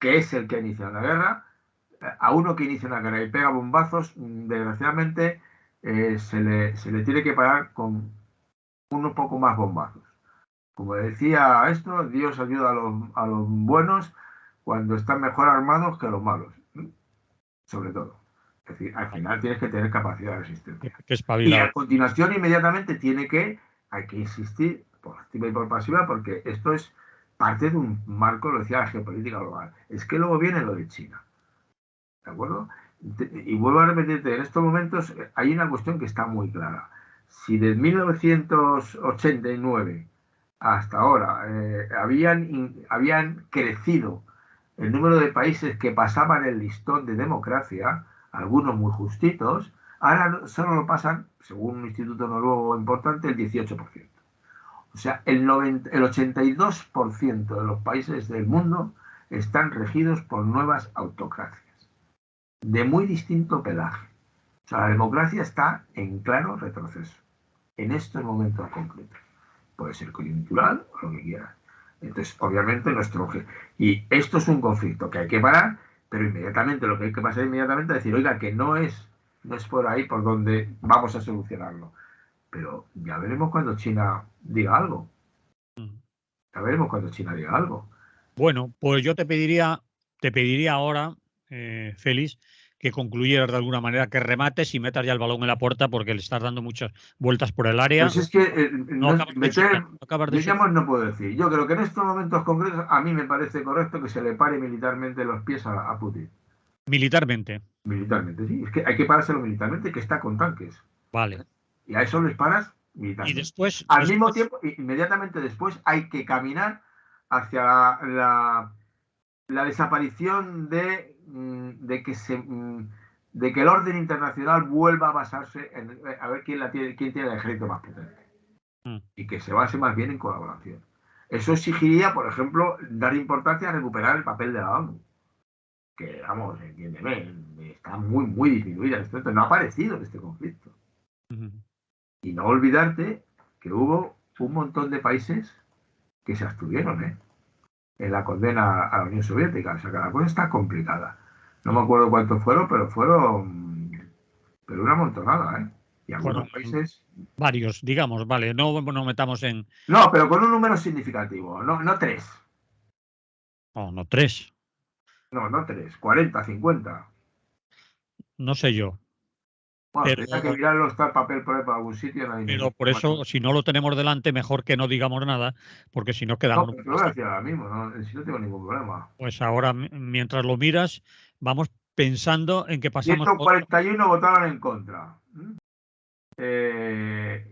que es el que ha iniciado la guerra, a uno que inicia una guerra y pega bombazos, desgraciadamente se le tiene que parar con unos poco más bombazos. Como decía esto, Dios ayuda a los buenos cuando están mejor armados que los malos, sobre todo. Es decir, al final tienes que tener capacidad de resistencia. que Y a espabilado. continuación, inmediatamente, hay que insistir por activa y por pasiva, porque esto es parte de un marco, lo decía la geopolítica global. Es que luego viene lo de China. ¿De acuerdo? Y vuelvo a repetirte, en estos momentos hay una cuestión que está muy clara. Si de 1989 hasta ahora habían crecido el número de países que pasaban el listón de democracia, algunos muy justitos, ahora solo lo pasan, según un instituto noruego importante, el 18%. O sea, el 82% de los países del mundo están regidos por nuevas autocracias, de muy distinto pelaje. O sea, la democracia está en claro retroceso, en estos momentos concretos. Puede ser coyuntural o lo que quieras. Entonces, obviamente, y esto es un conflicto que hay que parar, pero inmediatamente lo que hay que pasar inmediatamente es decir, oiga, que no es por ahí por donde vamos a solucionarlo. Pero ya veremos cuando China diga algo. Ya veremos cuando China diga algo. Bueno, pues yo te pediría ahora, Félix, que concluyeras de alguna manera, que remates y metas ya el balón en la puerta porque le estás dando muchas vueltas por el área. Pues es que No acabas de meter, soltar, no acabas de yo ya soltar. más no puedo decir. Yo creo que en estos momentos concretos a mí me parece correcto que se le pare militarmente los pies a Putin. Militarmente. Militarmente, sí. Es que hay que parárselo militarmente, que está con tanques. Vale. Y a eso les paras Y militarmente. después, Al mismo tiempo, inmediatamente después, hay que caminar hacia la desaparición de que el orden internacional vuelva a basarse en a ver quién tiene el ejército más potente. mm, Y que se base más bien en colaboración. Eso exigiría, por ejemplo, dar importancia a recuperar el papel de la ONU, que, vamos, entiéndeme, está muy, muy disminuida. No ha aparecido en este conflicto. Y no olvidarte que hubo un montón de países que se abstuvieron, en la condena a la Unión Soviética. O sea que la cosa está complicada. No me acuerdo cuántos fueron, pero una montonada, Y fueron algunos países. varios, digamos, vale. No nos metamos en. No, pero con un número significativo. No, no tres. Oh, no, tres. No, no tres. 40, 50. No sé yo. Bueno, Pero, tenía que mirarlo, está el papel por ahí por algún sitio, no hay pero ningún por problema. eso, si no lo tenemos delante, mejor que no digamos nada, porque si no No, quedamos un pero te poco lo voy a así. decir ahora mismo, ¿no? Si no tengo ningún problema. Pues ahora, mientras lo miras, vamos pensando en que pasamos otro. 141 votaron en contra.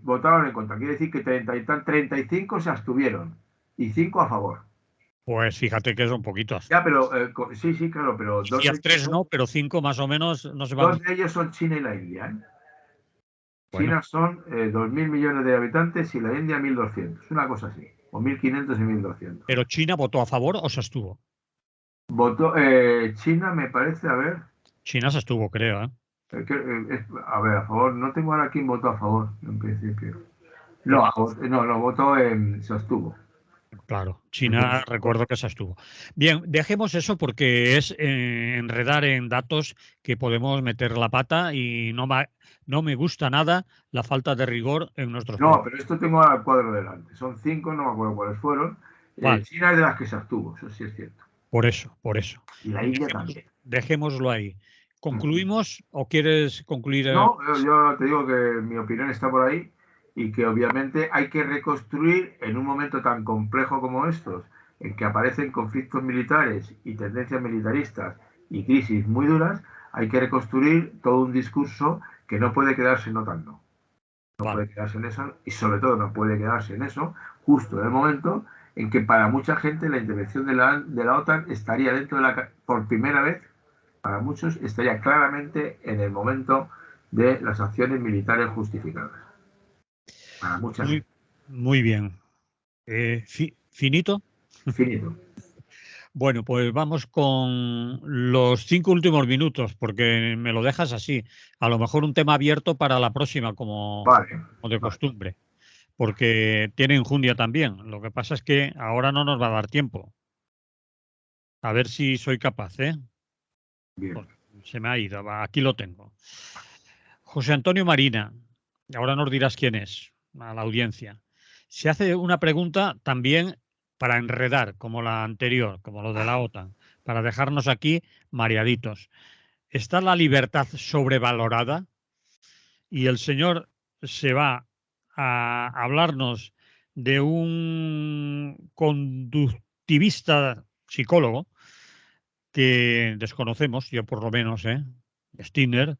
Votaron en contra. Quiere decir que 35 se abstuvieron y 5 a favor. Pues fíjate que son poquitos. Ya, pero sí, sí, claro, pero Decías tres no, pero cinco más o menos no se dos van. de ellos son China y la India. Bueno, China son 2.000 millones de habitantes y la India 1.200. Una cosa así. O 1.500 y 1.200. pero China votó a favor o se abstuvo. Votó China, me parece, a ver. China se abstuvo, creo, ¿eh? A ver, a favor. No tengo ahora quién votó a favor, en principio. Pero No, no, votó, se abstuvo. claro, China recuerdo que se abstuvo. Bien, dejemos eso porque es enredar en datos que podemos meter la pata y no me gusta nada la falta de rigor en nuestros No, programas. pero esto tengo ahora el cuadro delante. Son 5, no me acuerdo cuáles fueron. Vale, China es de las que se abstuvo, eso sí es cierto. por eso, por eso. Y la India también. Dejémoslo ahí. ¿Concluimos o quieres concluir? No, yo te digo que mi opinión está por ahí y que obviamente hay que reconstruir en un momento tan complejo como estos, en que aparecen conflictos militares y tendencias militaristas y crisis muy duras, hay que reconstruir todo un discurso que no puede quedarse notando. No Vale, puede quedarse en eso y sobre todo no puede quedarse en eso justo en el momento en que para mucha gente la intervención de la OTAN estaría por primera vez, para muchos, estaría claramente en el momento de las acciones militares justificadas. Para mucha muy, gente. muy bien. ¿Finito? Finito. Bueno, pues vamos con los 5 últimos minutos, porque me lo dejas así. A lo mejor un tema abierto para la próxima, Vale, como de vale. costumbre, porque tiene enjundia también. Lo que pasa es que ahora no nos va a dar tiempo. A ver si soy capaz, ¿eh? Bien. Porque se me ha ido. Aquí lo tengo. José Antonio Marina, ahora nos dirás quién es, a la audiencia. Se hace una pregunta también para enredar, como la anterior, como lo de la OTAN, para dejarnos aquí mareaditos. ¿Está la libertad sobrevalorada? Y el señor se va a hablarnos de un conductivista psicólogo que desconocemos, yo por lo menos, Skinner,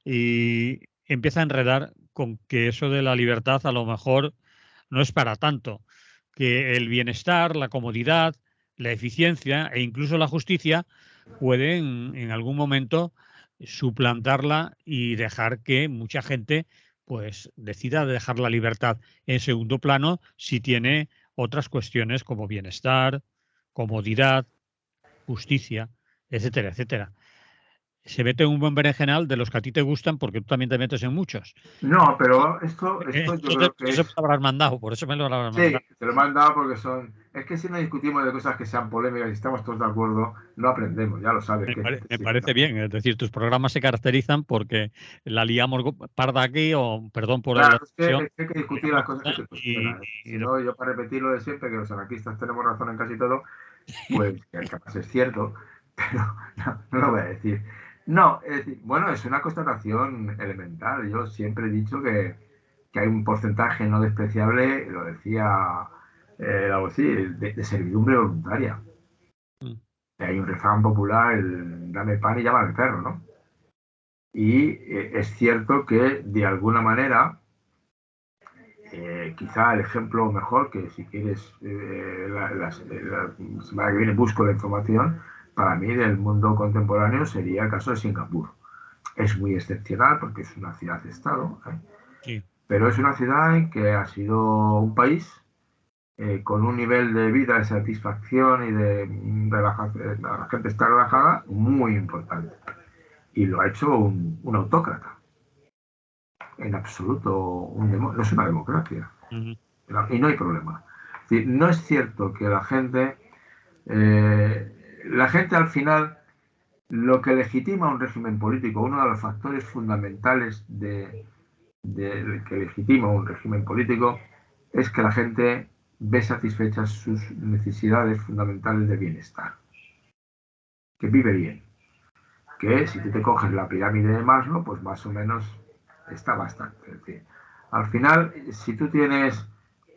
y empieza a enredar con que eso de la libertad a lo mejor no es para tanto, que el bienestar, la comodidad, la eficiencia e incluso la justicia pueden en algún momento suplantarla y dejar que mucha gente pues decida dejar la libertad en segundo plano si tiene otras cuestiones como bienestar, comodidad, justicia, etcétera, etcétera. Se mete en un buen berenjenal de los que a ti te gustan porque tú también te metes en muchos. No, pero esto yo Entonces, creo que eso me es. lo habrás mandado, por eso me lo habrás Sí, mandado. te lo he mandado porque son. Es que si no discutimos de cosas que sean polémicas y estamos todos de acuerdo, no aprendemos, ya lo sabes. Me parece bien, es decir, tus programas se caracterizan porque la liamos parda aquí, o perdón por la Claro, es que, expresión, es que hay que la discutir las liamos cosas que parda se cuestionan, ¿eh? Si no, yo para repetir lo de siempre, que los anarquistas tenemos razón en casi todo, pues que capaz es cierto, pero no lo voy a decir. No, es decir, bueno, es una constatación elemental. Yo siempre he dicho que hay un porcentaje no despreciable, lo decía algo así, de servidumbre voluntaria. Mm. Hay un refrán popular, el dame pan y llama al perro, ¿no? Y es cierto que de alguna manera, quizá el ejemplo mejor, que si quieres, la semana que viene busco la información, para mí del mundo contemporáneo sería el caso de Singapur. Es muy excepcional porque es una ciudad-estado, ¿eh? Sí. Pero es una ciudad en que ha sido un país con un nivel de vida, de satisfacción y de relajación, la gente está relajada, muy importante. Y lo ha hecho un autócrata. En absoluto, no es una democracia. Ujú. Y no hay problema. Es decir, no es cierto que la gente al final, lo que legitima un régimen político, uno de los factores fundamentales que legitima un régimen político, es que la gente ve satisfechas sus necesidades fundamentales de bienestar, que vive bien, que si tú te coges la pirámide de Maslow, pues más o menos está bastante. Es decir, al final, si tú tienes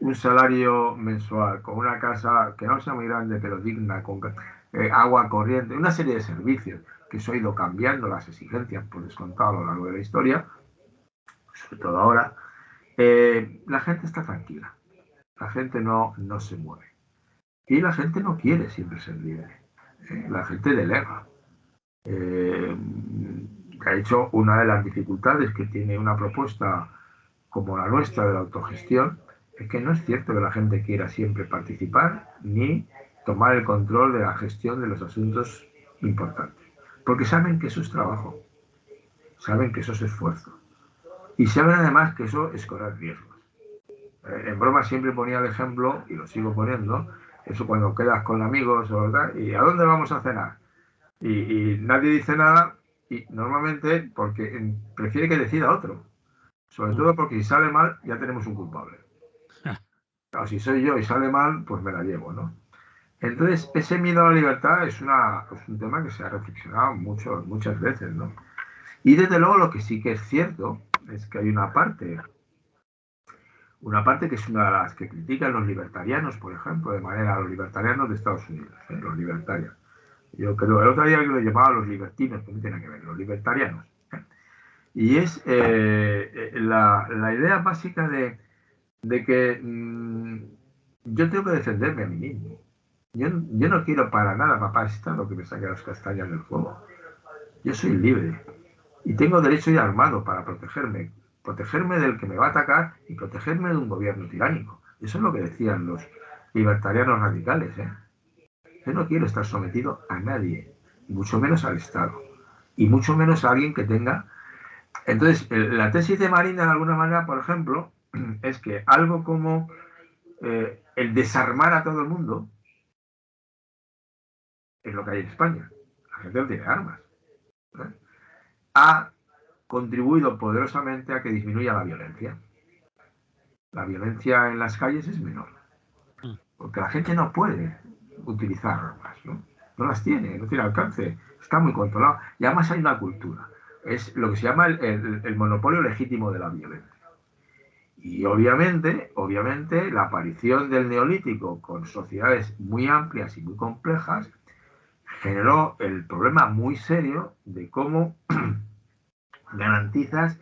un salario mensual con una casa que no sea muy grande pero digna, con agua corriente, una serie de servicios que se ha ido cambiando las exigencias por descontado a lo largo de la historia, sobre todo ahora, la gente está tranquila, la gente no se mueve y la gente no quiere siempre ser libre, la gente delega. Eh, de hecho, una de las dificultades que tiene una propuesta como la nuestra de la autogestión es que no es cierto que la gente quiera siempre participar ni tomar el control de la gestión de los asuntos importantes, porque saben que eso es trabajo, saben que eso es esfuerzo y saben además que eso es correr riesgos. En broma siempre ponía el ejemplo, y lo sigo poniendo, eso cuando quedas con amigos o verdad, y ¿a dónde vamos a cenar? Y nadie dice nada, y normalmente porque prefiere que decida otro. Sobre todo porque si sale mal, ya tenemos un culpable. Claro, si soy yo y sale mal, pues me la llevo, ¿no? Entonces, ese miedo a la libertad es un tema que se ha reflexionado muchas veces, ¿no? Y desde luego lo que sí que es cierto es que hay una parte que es una de las que critican los libertarianos, por ejemplo, de manera los libertarianos de Estados Unidos, los libertarios. Yo creo, el otro día que lo llamaba los libertinos, que no tiene que ver, los libertarianos. Y es la idea básica de que yo tengo que defenderme a mí mismo. Yo no quiero para nada, papá Estado, que me saque las castañas del fuego. Yo soy libre y tengo derecho a ir armado para protegerme. Protegerme del que me va a atacar y protegerme de un gobierno tiránico. Eso es lo que decían los libertarianos radicales, ¿eh? Yo no quiero estar sometido a nadie, mucho menos al Estado, y mucho menos a alguien que tenga. Entonces, la tesis de Marina, de alguna manera, por ejemplo, es que algo como el desarmar a todo el mundo es lo que hay en España. La gente no tiene armas, ¿eh? Ha contribuido poderosamente a que disminuya la violencia. La violencia en las calles es menor, porque la gente no puede utilizar armas, ¿no? No las tiene, no tiene alcance, está muy controlado. Y además hay una cultura, es lo que se llama el monopolio legítimo de la violencia. Y obviamente, la aparición del neolítico con sociedades muy amplias y muy complejas generó el problema muy serio de cómo garantizas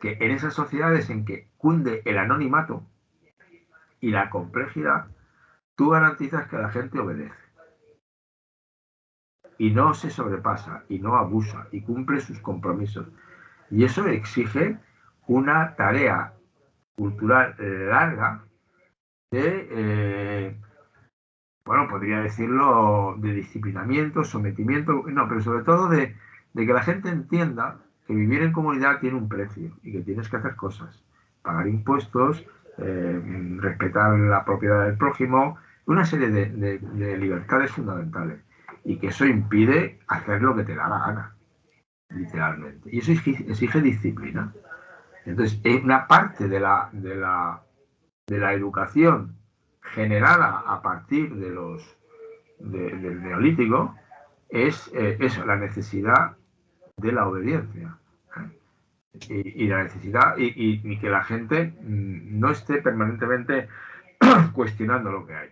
que en esas sociedades en que cunde el anonimato y la complejidad, tú garantizas que la gente obedece y no se sobrepasa y no abusa y cumple sus compromisos. Y eso exige una tarea cultural larga de, bueno, podría decirlo, de disciplinamiento, sometimiento, no, pero sobre todo de que la gente entienda que vivir en comunidad tiene un precio y que tienes que hacer cosas, pagar impuestos, respetar la propiedad del prójimo, una serie de libertades fundamentales y que eso impide hacer lo que te da la gana, literalmente. Y eso exige disciplina. Entonces, una parte de la educación generada a partir del neolítico es eso, la necesidad de la obediencia. Y la necesidad y que la gente no esté permanentemente cuestionando lo que hay.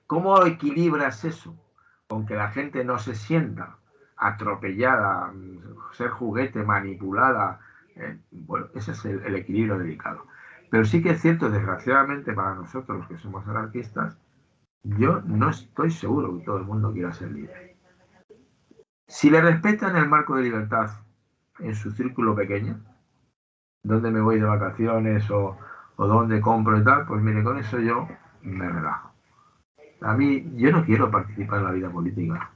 ¿Cómo equilibras eso? Con que la gente no se sienta atropellada, ser juguete, manipulada. Bueno, ese es el equilibrio delicado. Pero sí que es cierto, desgraciadamente para nosotros los que somos anarquistas, yo no estoy seguro que todo el mundo quiera ser libre. Si le respetan el marco de libertad en su círculo pequeño, donde me voy de vacaciones o dónde compro y tal, pues mire, con eso yo me relajo. A mí, yo no quiero participar en la vida política.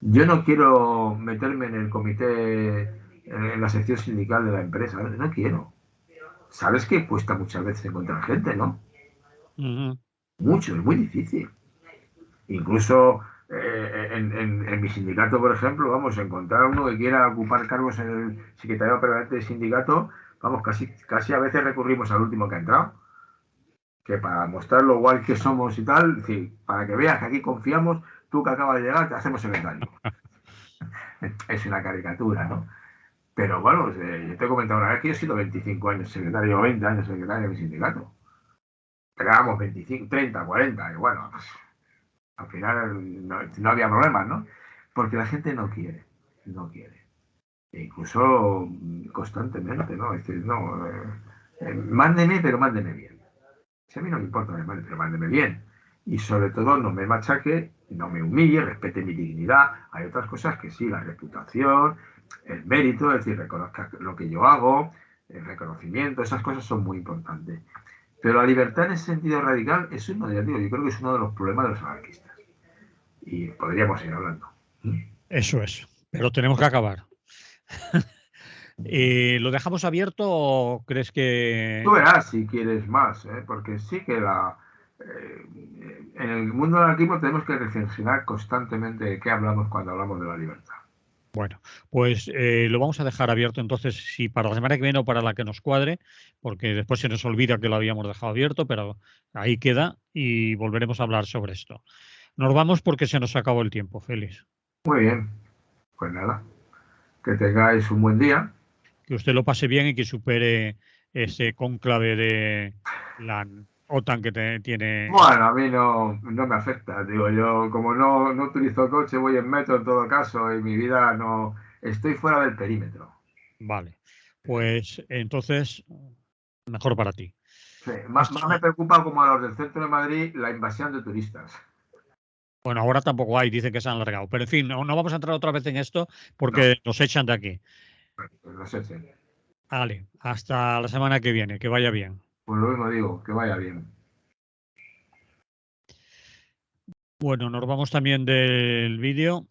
Yo no quiero meterme en el comité, en la sección sindical de la empresa. No quiero. Sabes que cuesta muchas veces encontrar gente, ¿no? Mucho, es muy difícil. Incluso en mi sindicato, por ejemplo, vamos a encontrar uno que quiera ocupar cargos en el secretariado permanente del sindicato, vamos, casi a veces recurrimos al último que ha entrado, que para mostrar lo guay que somos y tal, es decir, para que veas que aquí confiamos, tú que acabas de llegar, te hacemos secretario. Es una caricatura, ¿no? Pero bueno, yo te he comentado una vez que yo he sido 25 años secretario, 20 años secretario de mi sindicato. Teníamos 25, 30, 40, y bueno, pues, al final no había problemas, ¿no? Porque la gente no quiere, no quiere. E incluso constantemente, ¿no? Es decir, no, mándeme, pero mándeme bien. Si a mí no me importa, pero mándeme bien. Y sobre todo no me machaque, no me humille, respete mi dignidad. Hay otras cosas que sí, la reputación, el mérito, es decir, reconozca lo que yo hago, el reconocimiento, esas cosas son muy importantes. Pero la libertad en ese sentido radical es uno de, yo creo que es uno de los problemas de los anarquistas. Y podríamos ir hablando. Eso es, pero tenemos que acabar. ¿Lo dejamos abierto o crees que...? Tú verás si quieres más, porque sí que en el mundo del anarquismo tenemos que reflexionar constantemente de qué hablamos cuando hablamos de la libertad. Bueno, pues lo vamos a dejar abierto entonces, si para la semana que viene o para la que nos cuadre, porque después se nos olvida que lo habíamos dejado abierto, pero ahí queda y volveremos a hablar sobre esto. Nos vamos porque se nos acabó el tiempo, Félix. Muy bien, pues nada, que tengáis un buen día. Que usted lo pase bien y que supere ese cónclave de la OTAN que tiene. Bueno, a mí no me afecta, digo yo, como no utilizo coche, voy en metro en todo caso y mi vida no, estoy fuera del perímetro. Vale, pues entonces, mejor para ti. Sí, más me preocupa como a los del centro de Madrid la invasión de turistas. Bueno, ahora tampoco hay, dicen que se han alargado. Pero en fin, no vamos a entrar otra vez en esto porque nos echan de aquí. Pues no sé, sí. Vale, hasta la semana que viene, que vaya bien. Pues lo mismo digo, que vaya bien. Bueno, nos vamos también del vídeo.